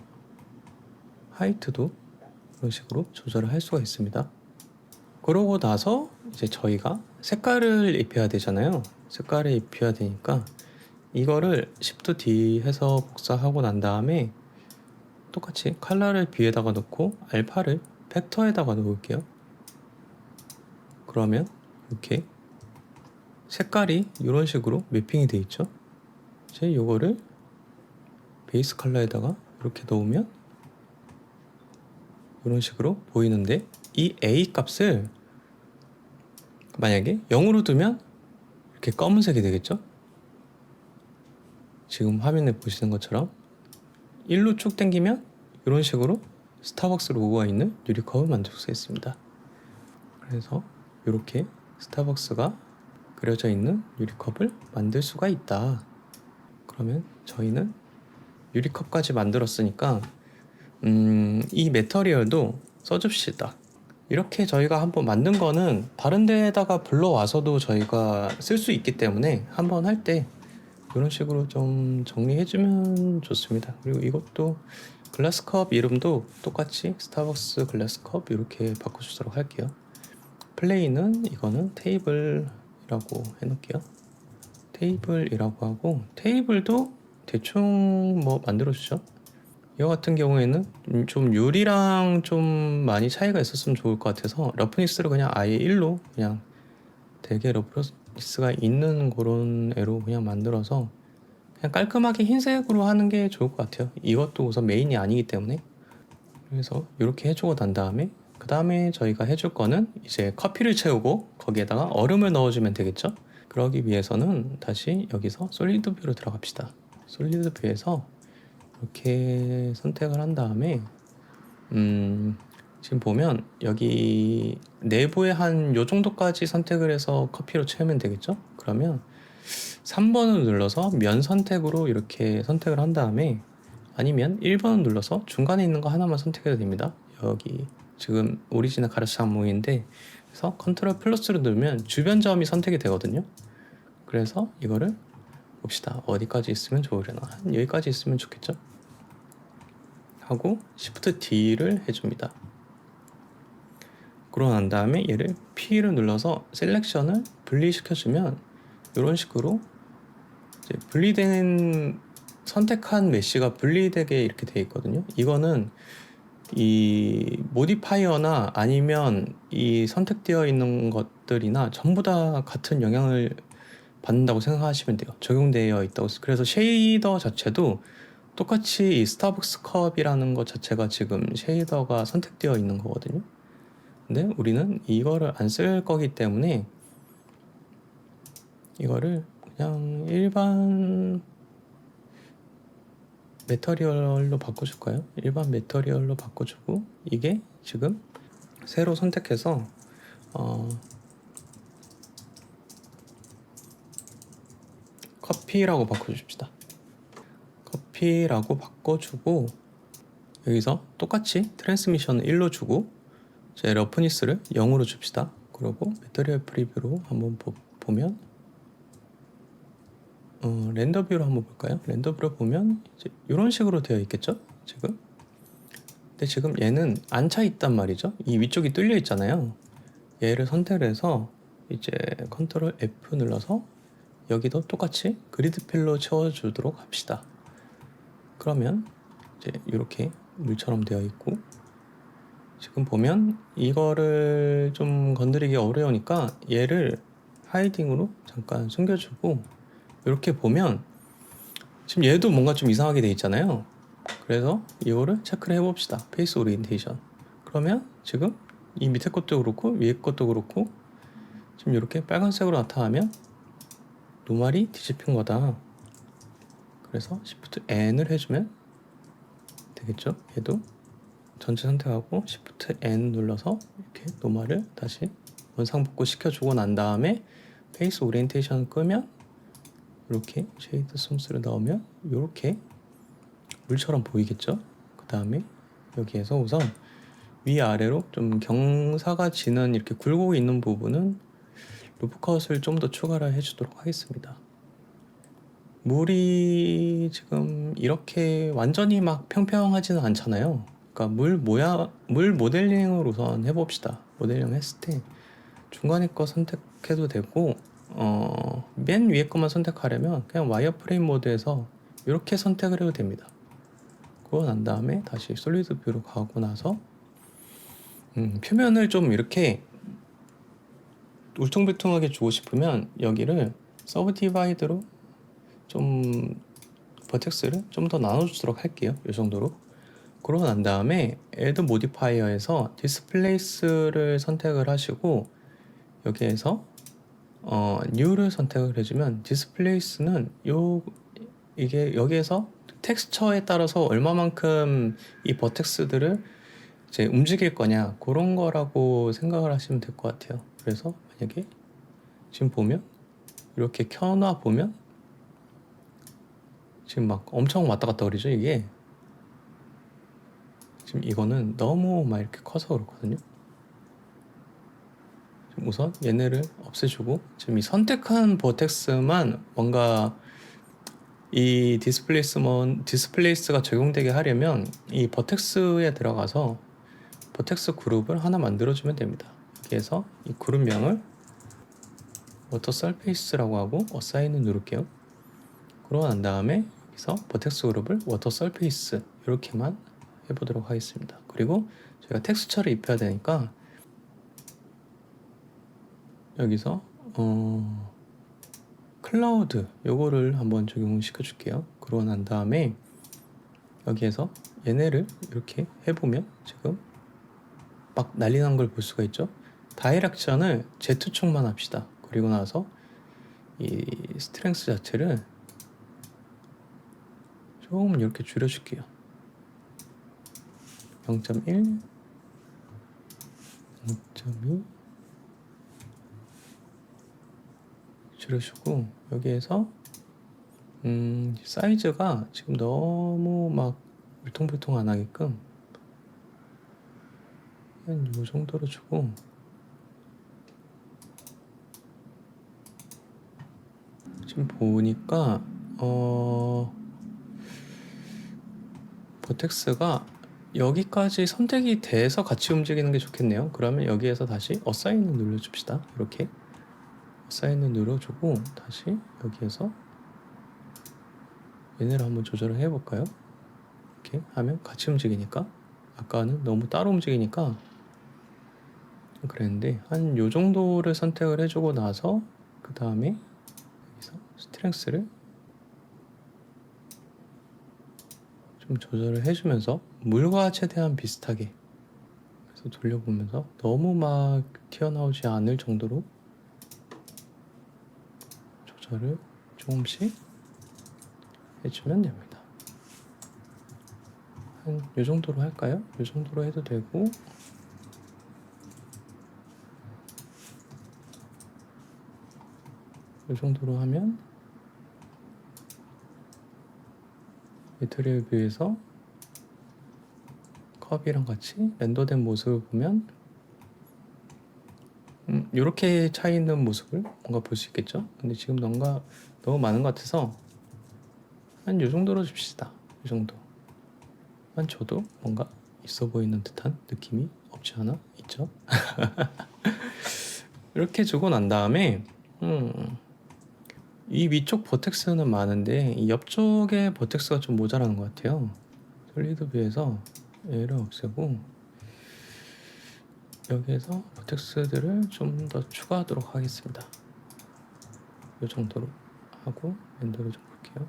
하이트도 이런 식으로 조절을 할 수가 있습니다. 그러고 나서 이제 저희가 색깔을 입혀야 되잖아요. 색깔을 입혀야 되니까 이거를 Shift D 해서 복사하고 난 다음에 똑같이 컬러를 B에다가 놓고 알파를 팩터에다가 놓을게요. 그러면 이렇게 색깔이 이런 식으로 매핑이 돼 있죠. 이제 이거를 베이스 컬러에다가 이렇게 넣으면 이런 식으로 보이는데, 이 A 값을 만약에 0으로 두면 이렇게 검은색이 되겠죠. 지금 화면에 보시는 것처럼 1로 쭉 당기면 이런 식으로 스타벅스 로고가 있는 유리컵을 만들 수 있습니다. 그래서 이렇게 스타벅스가 그려져 있는 유리컵을 만들 수가 있다. 그러면 저희는 유리컵까지 만들었으니까 이 매터리얼도 써줍시다. 이렇게 저희가 한번 만든 거는 다른 데에다가 불러와서도 저희가 쓸 수 있기 때문에 한번 할 때 이런 식으로 좀 정리해주면 좋습니다. 그리고 이것도 글라스컵 이름도 똑같이 스타벅스 글라스컵 이렇게 바꿔주도록 할게요. 플레이는 이거는 테이블이라고 해놓을게요. 테이블이라고 하고, 테이블도 대충 뭐 만들어주죠. 이거 같은 경우에는 좀 유리랑 좀 많이 차이가 있었으면 좋을 것 같아서 러프니스를 그냥 아예 1로 그냥 되게 러프니스가 있는 그런 애로 그냥 만들어서 그냥 깔끔하게 흰색으로 하는 게 좋을 것 같아요. 이것도 우선 메인이 아니기 때문에. 그래서 이렇게 해주고 난 다음에 그 다음에 저희가 해줄 거는 이제 커피를 채우고 거기에다가 얼음을 넣어주면 되겠죠. 그러기 위해서는 다시 여기서 솔리드 뷰로 들어갑시다. 솔리드 뷰에서 이렇게 선택을 한 다음에 지금 보면 여기 내부에 한 요 정도까지 선택을 해서 커피로 채우면 되겠죠. 그러면 3번을 눌러서 면 선택으로 이렇게 선택을 한 다음에 아니면 1번을 눌러서 중간에 있는 거 하나만 선택해도 됩니다. 여기 지금 오리지널 가르치 항목인데 그래서 컨트롤 플러스를 누르면 주변 점이 선택이 되거든요. 그래서 이거를 봅시다. 어디까지 있으면 좋으려나. 한 여기까지 있으면 좋겠죠. 하고 Shift D를 해줍니다. 그러고 난 다음에 얘를 P를 눌러서 셀렉션을 분리시켜주면 이런 식으로 이제 분리된 선택한 메쉬가 분리되게 이렇게 되어 있거든요. 이거는 이 모디파이어나 아니면 이 선택되어 있는 것들이나 전부 다 같은 영향을 받는다고 생각하시면 돼요. 적용되어 있다고. 그래서 쉐이더 자체도 똑같이 이 스타벅스 컵이라는 것 자체가 지금 쉐이더가 선택되어 있는 거거든요. 근데 우리는 이거를 안 쓸 거기 때문에 이거를 그냥 일반 매터리얼로 바꿔줄까요? 일반 매터리얼로 바꿔주고 이게 지금 새로 선택해서 커피라고 바꿔줍시다. 커피라고 바꿔주고 여기서 똑같이 트랜스미션을 1로 주고 제 러프니스를 0으로 줍시다. 그리고 매터리얼 프리뷰로 한번 보면 렌더 뷰로 한번 볼까요? 렌더 뷰로 보면 이제 이런 식으로 되어 있겠죠? 지금. 근데 지금 얘는 안 차 있단 말이죠. 이 위쪽이 뚫려 있잖아요. 얘를 선택을 해서 이제 컨트롤 F 눌러서 여기도 똑같이 그리드 필로 채워주도록 합시다. 그러면 이제 이렇게 물처럼 되어 있고 지금 보면 이거를 좀 건드리기 어려우니까 얘를 하이딩으로 잠깐 숨겨주고 이렇게 보면 지금 얘도 뭔가 좀 이상하게 돼 있잖아요. 그래서 이거를 체크를 해봅시다. 페이스 오리엔테이션. 그러면 지금 이 밑에 것도 그렇고 위에 것도 그렇고 지금 이렇게 빨간색으로 나타나면 노말이 뒤집힌 거다. 그래서 Shift N을 해주면 되겠죠. 얘도 전체 선택하고 Shift N 눌러서 이렇게 노말을 다시 원상복구 시켜주고 난 다음에 페이스 오리엔테이션 끄면 이렇게 쉐이드 스무스를 넣으면 이렇게 물처럼 보이겠죠. 그 다음에 여기에서 우선 위아래로 좀 경사가 지는 이렇게 굴곡이 있는 부분은 루프컷을 좀 더 추가를 해주도록 하겠습니다. 물이 지금 이렇게 완전히 막 평평하지는 않잖아요. 그러니까 물 모델링을 우선 해봅시다. 모델링 했을 때 중간에 거 선택해도 되고 맨 위에 것만 선택하려면 그냥 와이어프레임 모드에서 이렇게 선택을 해도 됩니다. 그러고 난 다음에 다시 솔리드 뷰로 가고 나서 표면을 좀 이렇게 울퉁불퉁하게 주고 싶으면 여기를 서브 디바이드로 좀 버텍스를 좀 더 나눠주도록 할게요. 이 정도로. 그러고 난 다음에 애드 모디파이어에서 디스플레이스를 선택을 하시고 여기에서 뉴를 선택을 해주면 디스플레이스는 이게 여기에서 텍스처에 따라서 얼마만큼 이 버텍스들을 이제 움직일 거냐 그런 거라고 생각을 하시면 될 것 같아요. 그래서 만약에 지금 보면 이렇게 켜놔 보면 지금 막 엄청 왔다 갔다 그러죠. 이게 지금 이거는 너무 막 이렇게 커서 그렇거든요. 지금 우선 얘네를 없애주고 지금 이 선택한 버텍스만 뭔가 이 디스플레이스가 적용되게 하려면 이 버텍스에 들어가서 버텍스 그룹을 하나 만들어주면 됩니다. 여기에서 이 그룹명을 워터 서페이스라고 하고 어사인을 누를게요. 그러고 난 다음에 여기서 버텍스 그룹을 워터 서페이스 이렇게만 해보도록 하겠습니다. 그리고 저희가 텍스처를 입혀야 되니까 여기서 클라우드 요거를 한번 적용을 시켜줄게요. 그러고 난 다음에 여기에서 얘네를 이렇게 해보면 지금 막 난리 난 걸 볼 수가 있죠. 다이렉션을 Z축만 합시다. 그리고 나서 이 스트렝스 자체를 조금 이렇게 줄여줄게요. 0.1, 0.2 줄여주고 여기에서 사이즈가 지금 너무 막 울퉁불퉁 안 하게끔 한 요 정도로 주고 지금 보니까 버텍스가 여기까지 선택이 돼서 같이 움직이는 게 좋겠네요. 그러면 여기에서 다시 어사인을 눌러줍시다. 이렇게 어사인을 눌러주고 다시 여기에서 얘네를 한번 조절을 해볼까요? 이렇게 하면 같이 움직이니까 아까는 너무 따로 움직이니까 그랬는데 한 요 정도를 선택을 해주고 나서 그 다음에 여기서 스트렝스를 좀 조절을 해주면서 물과 최대한 비슷하게 그래서 돌려보면서 너무 막 튀어나오지 않을 정도로 조절을 조금씩 해주면 됩니다. 한 요 정도로 할까요? 요 정도로 해도 되고 이 정도로 하면 메테리얼 뷰에서 컵이랑 같이 렌더된 모습을 보면 이렇게 차 있는 모습을 뭔가 볼 수 있겠죠. 근데 지금 뭔가 너무 많은 것 같아서 한 이 정도로 줍시다. 이 정도만 줘도 뭔가 있어 보이는 듯한 느낌이 없지 않아 있죠. 이렇게 주고 난 다음에 이 위쪽 버텍스는 많은데 이 옆쪽에 버텍스가 좀 모자라는 것 같아요. 솔리드 뷰에서 얘를 없애고 여기에서 버텍스들을 좀 더 추가하도록 하겠습니다. 이 정도로 하고 렌더를 좀 볼게요.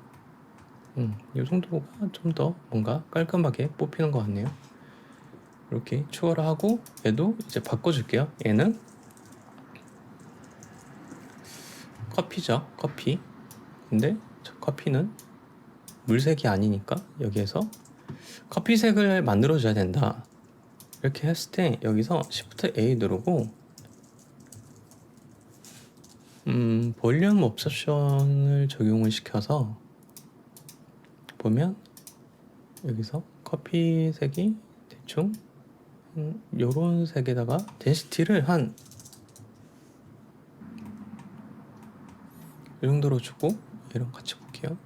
이 정도가 좀 더 뭔가 깔끔하게 뽑히는 것 같네요. 이렇게 추가를 하고 얘도 이제 바꿔줄게요. 얘는 커피죠. 커피. 근데 저 커피는 물색이 아니니까 여기에서 커피색을 만들어줘야 된다. 이렇게 했을 때 여기서 Shift A 누르고 볼륨 옵션을 적용을 시켜서 보면 여기서 커피색이 대충 요런 색에다가 덴시티를 한 이 정도로 주고 얘랑 같이 볼게요.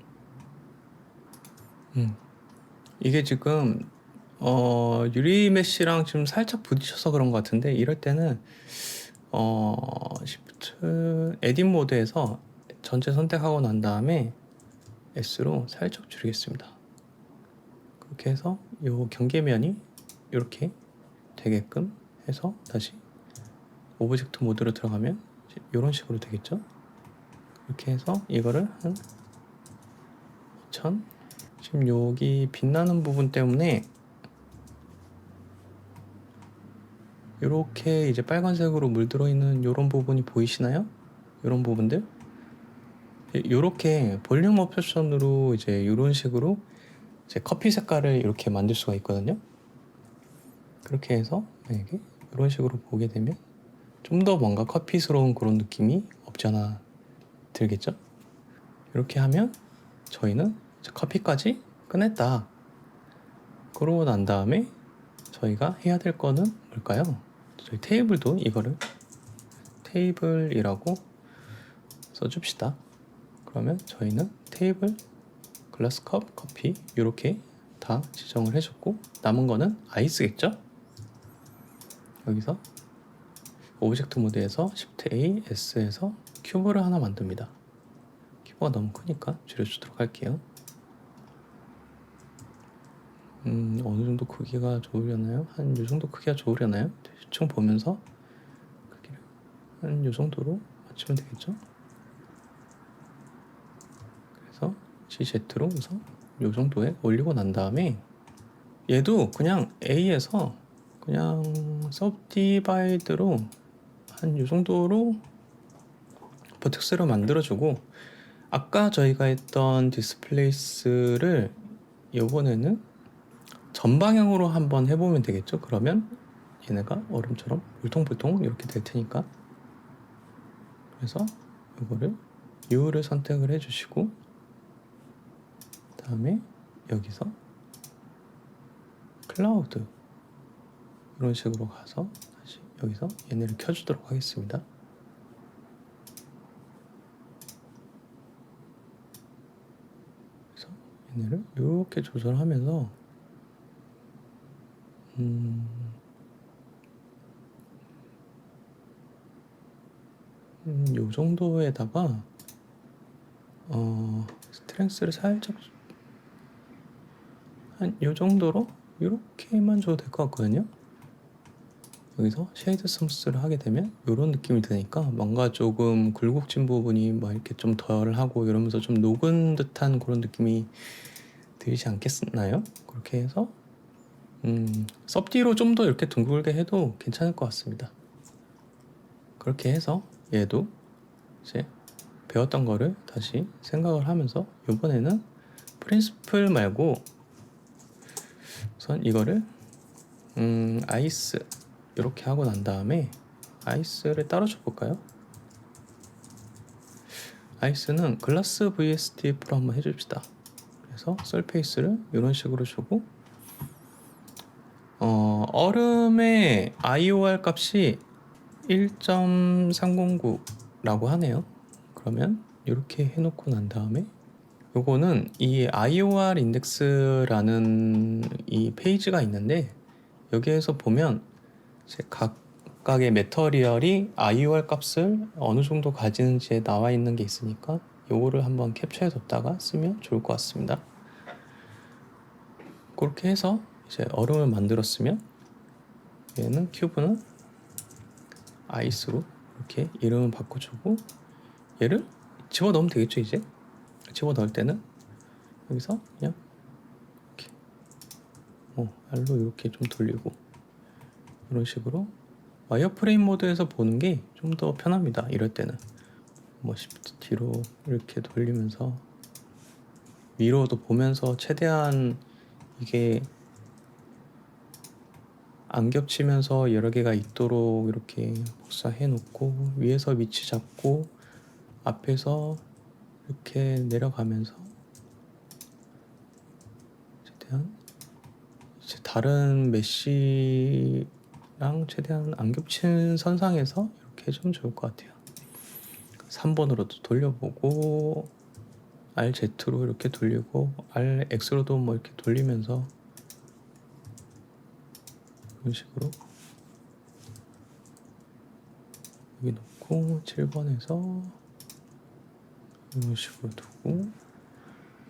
이게 지금 유리 메쉬랑 지금 살짝 부딪혀서 그런 것 같은데 이럴 때는 Shift 에딧 모드에서 전체 선택하고 난 다음에 S로 살짝 줄이겠습니다. 그렇게 해서 이 경계면이 이렇게 되게끔 해서 다시 오브젝트 모드로 들어가면 이런 식으로 되겠죠. 이렇게 해서 이거를 한 2000 지금 여기 빛나는 부분 때문에 이렇게 이제 빨간색으로 물들어 있는 이런 부분이 보이시나요? 이런 부분들 이렇게 볼륨 옵션으로 이제 이런 식으로 이제 커피 색깔을 이렇게 만들 수가 있거든요. 그렇게 해서 만약에 이런 식으로 보게 되면 좀 더 뭔가 커피스러운 그런 느낌이 없지 않아 들겠죠? 이렇게 하면 저희는 커피까지 끝냈다. 그러고 난 다음에 저희가 해야 될 거는 뭘까요? 저희 테이블도 이거를 테이블이라고 써줍시다. 그러면 저희는 테이블, 글라스컵, 커피 이렇게 다 지정을 해줬고 남은 거는 아이스겠죠? 여기서 오브젝트 모드에서 Shift A, S에서 큐브를 하나 만듭니다. 큐브가 너무 크니까 줄여주도록 할게요. 어느 정도 크기가 좋으려나요? 한 요 정도 크기가 좋으려나요? 대충 보면서 크기를 한 요 정도로 맞추면 되겠죠? 그래서 GZ로 우선 요 정도에 올리고 난 다음에 얘도 그냥 A에서 그냥 subdivide로 한 요 정도로 버텍스로 만들어주고, 아까 저희가 했던 디스플레이스를 이번에는 전방향으로 한번 해보면 되겠죠? 그러면 얘네가 얼음처럼 울퉁불퉁 이렇게 될 테니까. 그래서 이거를 U를 선택을 해주시고, 그 다음에 여기서 클라우드 이런 식으로 가서 다시 여기서 얘네를 켜주도록 하겠습니다. 그래서 얘네를 이렇게 조절하면서 요 정도에다가 스트렝스를 살짝 한 요 정도로 이렇게만 줘도 될 것 같거든요. 여기서 쉐이드 스무스를 하게 되면 이런 느낌이 드니까 뭔가 조금 굴곡진 부분이 막 이렇게 좀 덜하고 이러면서 좀 녹은 듯한 그런 느낌이 들지 않겠나요? 그렇게 해서 섭디로 좀 더 이렇게 둥글게 해도 괜찮을 것 같습니다. 그렇게 해서 얘도 이제 배웠던 거를 다시 생각을 하면서 이번에는 프린시플 말고 우선 이거를 아이스 이렇게 하고 난 다음에 아이스를 따로 줘볼까요? 아이스는 글라스 VSTF로 한번 해줍시다. 그래서 설페이스를 이런 식으로 주고, 얼음의 IOR 값이 1.309라고 하네요. 그러면 이렇게 해놓고 난 다음에 요거는 이 IOR 인덱스라는 이 페이지가 있는데, 여기에서 보면 이제 각각의 매터리얼이 IOR 값을 어느 정도 가지는지에 나와 있는 게 있으니까 요거를 한번 캡처해 뒀다가 쓰면 좋을 것 같습니다. 그렇게 해서 이제 얼음을 만들었으면 얘는 큐브는 아이스로 이렇게 이름을 바꿔주고, 얘를 집어넣으면 되겠죠. 이제 집어넣을 때는 여기서 그냥 이렇게 알로 이렇게 좀 돌리고, 이런 식으로 와이어프레임 모드에서 보는 게 좀 더 편합니다. 이럴 때는 시프트 뒤로 이렇게 돌리면서 위로도 보면서 최대한 이게 안 겹치면서 여러 개가 있도록 이렇게 복사해 놓고, 위에서 위치 잡고 앞에서 이렇게 내려가면서 최대한 이제 다른 메쉬랑 최대한 안 겹치는 선상에서 이렇게 해주면 좋을 것 같아요. 3번으로도 돌려보고 RZ로 이렇게 돌리고 RX로도 이렇게 돌리면서 이런 식으로 여기 놓고 7번에서 이런 식으로 두고,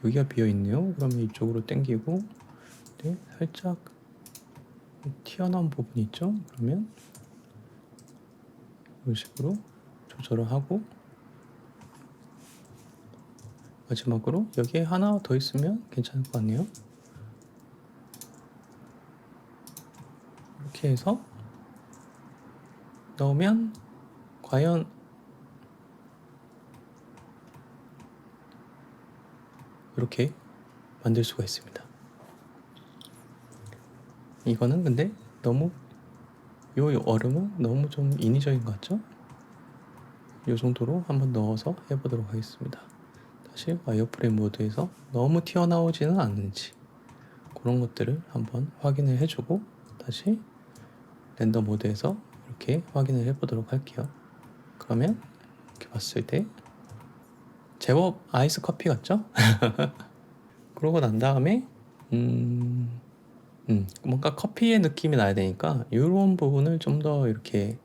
여기가 비어있네요. 그러면 이쪽으로 당기고, 네, 살짝 튀어나온 부분이 있죠. 그러면 이런 식으로 조절을 하고, 마지막으로 여기에 하나 더 있으면 괜찮을 것 같네요. 이렇게 해서 넣으면 과연 이렇게 만들 수가 있습니다. 이거는 근데 너무 요 얼음은 너무 좀 인위적인 것 같죠? 이 정도로 한번 넣어서 해보도록 하겠습니다. 다시 와이어프레임 모드에서 너무 튀어나오지는 않는지 그런 것들을 한번 확인을 해주고, 다시 렌더 모드에서 이렇게 확인을 해보도록 할게요. 그러면 이렇게 봤을 때 제법 아이스 커피 같죠? 그러고 난 다음에 뭔가 커피의 느낌이 나야 되니까 이런 부분을 좀 더 이렇게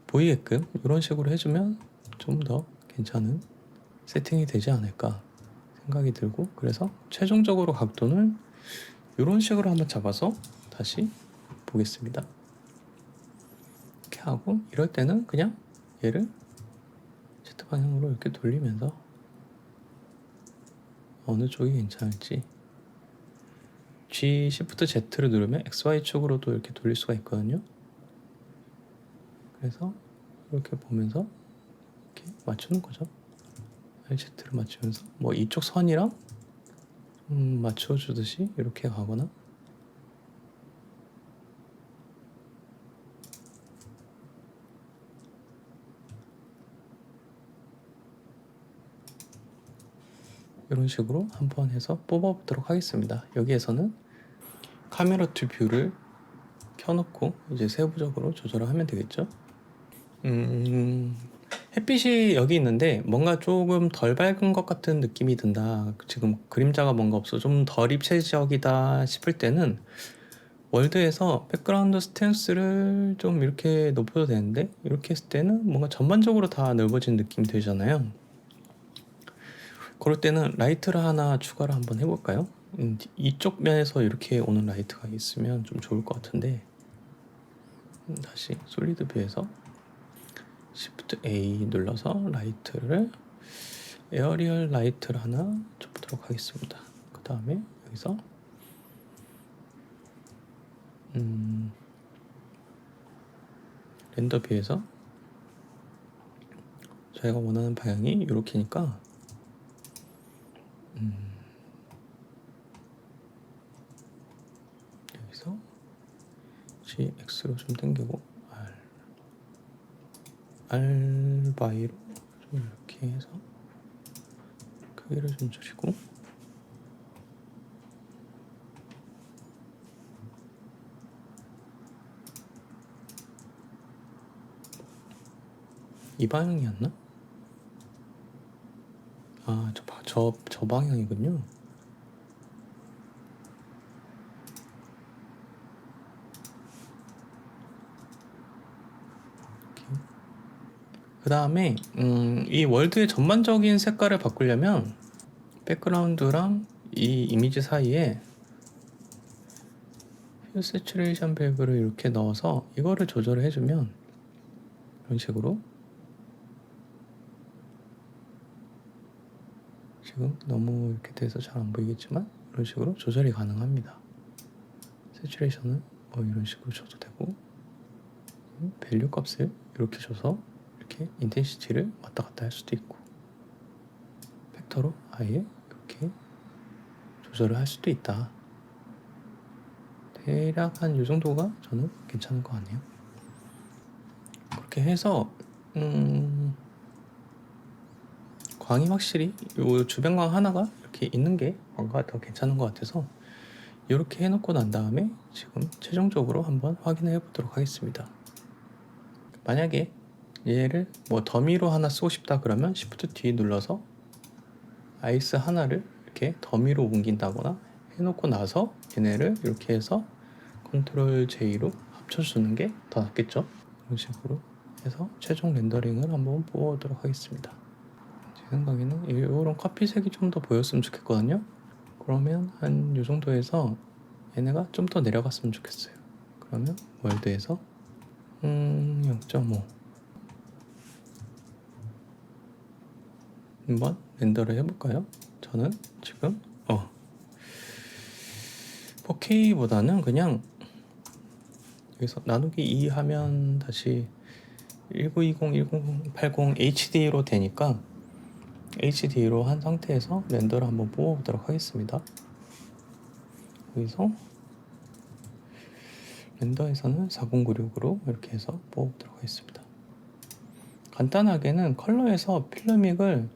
보이게끔 이런 식으로 해주면 좀 더 괜찮은 세팅이 되지 않을까 생각이 들고, 그래서 최종적으로 각도는 이런 식으로 한번 잡아서 다시 보겠습니다. 이렇게 하고, 이럴 때는 그냥 얘를 방향으로 이렇게 돌리면서 어느 쪽이 괜찮을지 G, Shift Z를 누르면 XY 축으로도 이렇게 돌릴 수가 있거든요. 그래서 이렇게 보면서 이렇게 맞추는 거죠. Z를 맞추면서 뭐 이쪽 선이랑 맞춰주듯이 이렇게 가거나, 이런 식으로 한번 해서 뽑아보도록 하겠습니다. 여기에서는 카메라 투 뷰를 켜놓고 이제 세부적으로 조절을 하면 되겠죠. 햇빛이 여기 있는데 뭔가 조금 덜 밝은 것 같은 느낌이 든다, 지금 그림자가 뭔가 없어, 좀 덜 입체적이다 싶을 때는 월드에서 백그라운드 스탠스를 좀 이렇게 높여도 되는데, 이렇게 했을 때는 뭔가 전반적으로 다 넓어진 느낌이 들잖아요. 그럴 때는 라이트를 하나 추가를 한번 해볼까요? 이쪽 면에서 이렇게 오는 라이트가 있으면 좀 좋을 것 같은데, 다시 솔리드 뷰에서 Shift A 눌러서 라이트를, 에어리얼 라이트를 하나 줘보도록 하겠습니다. 그 다음에 여기서 렌더 뷰에서 저희가 원하는 방향이 이렇게니까 여기서 GX로 좀 당기고 R 바이로 좀 이렇게 해서 크기를 좀 줄이고, 이 방향이었나? 아, 저 방향이군요. 그 다음에 이 월드의 전반적인 색깔을 바꾸려면 백그라운드랑 이 이미지 사이에 힐 세츄레이션 밸브를 이렇게 넣어서 이거를 조절을 해주면 이런 식으로, 지금 너무 이렇게 돼서 잘 안 보이겠지만 이런 식으로 조절이 가능합니다. 세츄레이션은 뭐 이런 식으로 줘도 되고, 밸류 값을 이렇게 줘서 이렇게 인텐시티를 왔다 갔다 할 수도 있고, 벡터로 아예 이렇게 조절을 할 수도 있다. 대략 한 이 정도가 저는 괜찮은 것 같네요. 그렇게 해서 광이 확실히 이 주변광 하나가 이렇게 있는 게 뭔가 더 괜찮은 것 같아서 이렇게 해놓고 난 다음에 지금 최종적으로 한번 확인해 보도록 하겠습니다. 만약에 얘를 뭐 더미로 하나 쓰고 싶다 그러면 Shift D 눌러서 아이스 하나를 이렇게 더미로 옮긴다거나 해놓고 나서 얘네를 이렇게 해서 컨트롤 J로 합쳐주는 게 더 낫겠죠. 이런 식으로 해서 최종 렌더링을 한번 뽑아보도록 하겠습니다. 제 생각에는 이런 커피색이 좀 더 보였으면 좋겠거든요. 그러면 한 이 정도에서 얘네가 좀 더 내려갔으면 좋겠어요. 그러면 월드에서 0.5 한번 렌더를 해볼까요? 저는 지금 4K보다는 그냥 여기서 나누기 2 하면 다시 1920, 1080 HD로 되니까 HD로 한 상태에서 렌더를 한번 뽑아보도록 하겠습니다. 여기서 렌더에서는 4096으로 이렇게 해서 뽑아보도록 하겠습니다. 간단하게는 컬러에서 필름믹을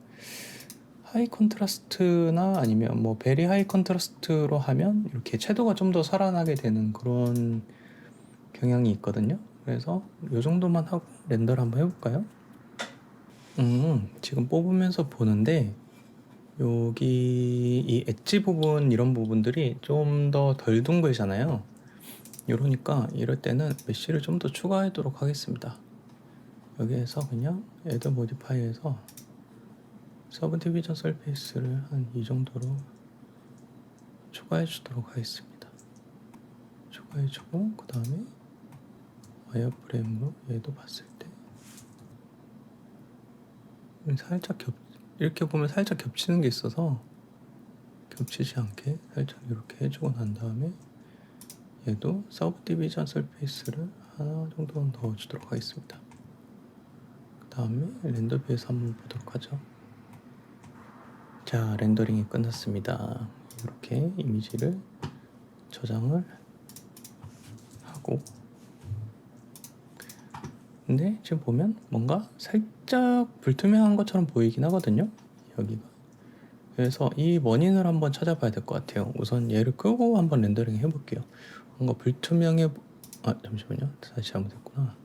하이 컨트라스트나 아니면 뭐 베리 하이 컨트라스트로 하면 이렇게 채도가 좀 더 살아나게 되는 그런 경향이 있거든요. 그래서 이 정도만 하고 렌더를 한번 해볼까요? 지금 뽑으면서 보는데 여기 이 엣지 부분, 이런 부분들이 좀 더 덜 둥글잖아요. 이러니까 이럴 때는 메쉬를 좀 더 추가하도록 하겠습니다. 여기에서 그냥 애드 모디파이에서 서브디비전 서페이스를 한 이 정도로 추가해 주도록 하겠습니다. 추가해 주고, 그 다음에 와이어프레임으로 얘도 봤을 때 살짝 이렇게 보면 살짝 겹치는 게 있어서 겹치지 않게 살짝 이렇게 해주고 난 다음에 얘도 서브 디비전 서페이스를 하나 정도 넣어주도록 하겠습니다. 그 다음에 렌더 뷰에서 한번 보도록 하죠. 자, 렌더링이 끝났습니다. 이렇게 이미지를 저장을 하고, 근데 지금 보면 뭔가 살짝 불투명한 것처럼 보이긴 하거든요, 여기가. 그래서 이 원인을 한번 찾아봐야 될 것 같아요. 우선 얘를 끄고 한번 렌더링 해볼게요. 뭔가 불투명해. 잠시만요, 다시 잘못했구나.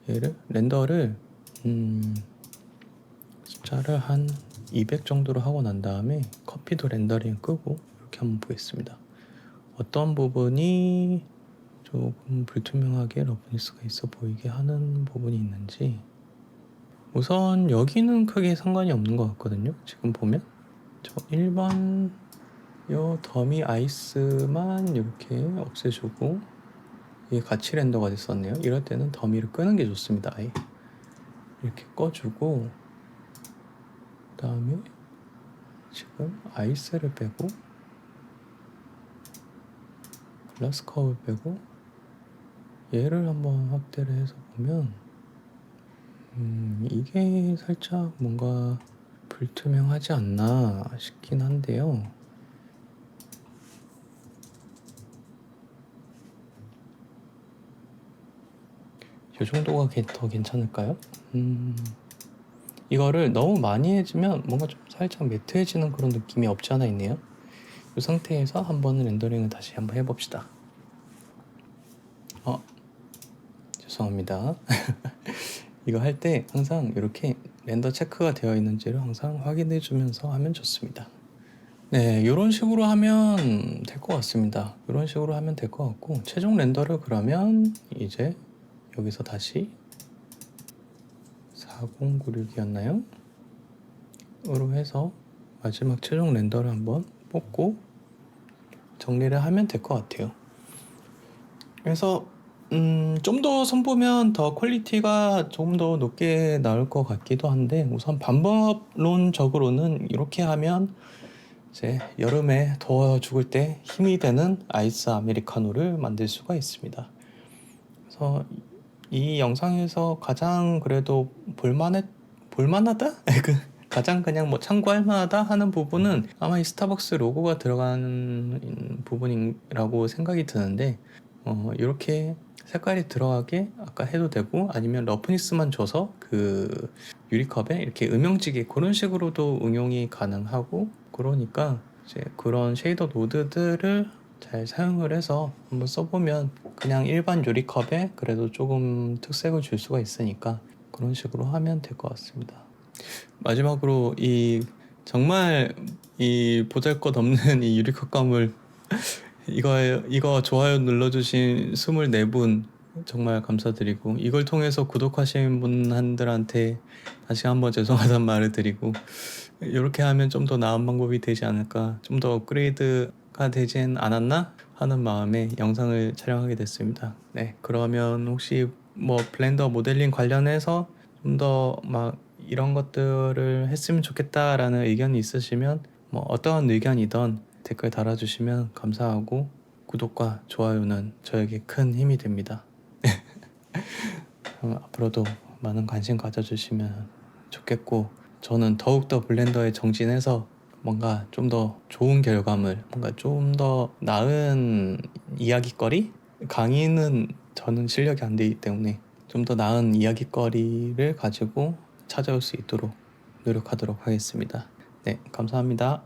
얘를 렌더를 숫자를 한 200 정도로 하고 난 다음에 커피도 렌더링 끄고 이렇게 한번 보겠습니다. 어떤 부분이 조금 불투명하게 러프니스가 있어 보이게 하는 부분이 있는지. 우선 여기는 크게 상관이 없는 것 같거든요. 지금 보면 저 1번 요 더미 아이스만 이렇게 없애주고 이게 같이 렌더가 됐었네요. 이럴 때는 더미를 끄는 게 좋습니다. 아예 이렇게 꺼주고, 그 다음에 지금 아이스를 빼고 글라스 컵을 빼고 얘를 한번 확대를 해서 보면 이게 살짝 뭔가 불투명하지 않나 싶긴 한데요. 이 정도가 더 괜찮을까요? 이거를 너무 많이 해주면 뭔가 좀 살짝 매트해지는 그런 느낌이 없지 않아 있네요. 이 상태에서 한번 렌더링을 다시 한번 해봅시다. 죄송합니다. 이거 할 때 항상 이렇게 렌더 체크가 되어 있는지를 항상 확인해 주면서 하면 좋습니다. 네, 이런 식으로 하면 될 것 같습니다. 이런 식으로 하면 될 것 같고, 최종 렌더를 그러면 이제 여기서 다시 4096이었나요? 으로 해서 마지막 최종 렌더를 한번 뽑고 정리를 하면 될 것 같아요. 그래서 좀 더 선보면 더 퀄리티가 조금 더 높게 나올 것 같기도 한데, 우선 방법론적으로는 이렇게 하면 이제 여름에 더워 죽을 때 힘이 되는 아이스 아메리카노를 만들 수가 있습니다. 그래서 이 영상에서 가장 그래도 볼만하다? 가장 그냥 뭐 참고할 만하다 하는 부분은 아마 이 스타벅스 로고가 들어간 부분이라고 생각이 드는데, 이렇게 색깔이 들어가게 아까 해도 되고, 아니면 러프니스만 줘서 그 유리컵에 이렇게 음영지게 그런 식으로도 응용이 가능하고, 그러니까 이제 그런 쉐이더 노드들을 잘 사용을 해서 한번 써보면 그냥 일반 유리컵에 그래도 조금 특색을 줄 수가 있으니까 그런 식으로 하면 될 것 같습니다. 마지막으로 정말 이 보잘것없는 이 유리컵 감을 이거 좋아요 눌러주신 24분 정말 감사드리고, 이걸 통해서 구독하신 분들한테 다시 한번 죄송하다는 말을 드리고, 이렇게 하면 좀 더 나은 방법이 되지 않을까, 좀 더 업그레이드가 되진 않았나 하는 마음에 영상을 촬영하게 됐습니다. 네, 그러면 혹시 뭐 블렌더 모델링 관련해서 좀 더 막 이런 것들을 했으면 좋겠다라는 의견이 있으시면 뭐 어떠한 의견이든 댓글 달아주시면 감사하고, 구독과 좋아요는 저에게 큰 힘이 됩니다. 앞으로도 많은 관심 가져주시면 좋겠고, 저는 더욱더 블렌더에 정진해서 뭔가 좀 더 좋은 결과물, 뭔가 좀 더 나은 이야기거리? 강의는 저는 실력이 안 되기 때문에 좀 더 나은 이야기거리를 가지고 찾아올 수 있도록 노력하도록 하겠습니다. 네, 감사합니다.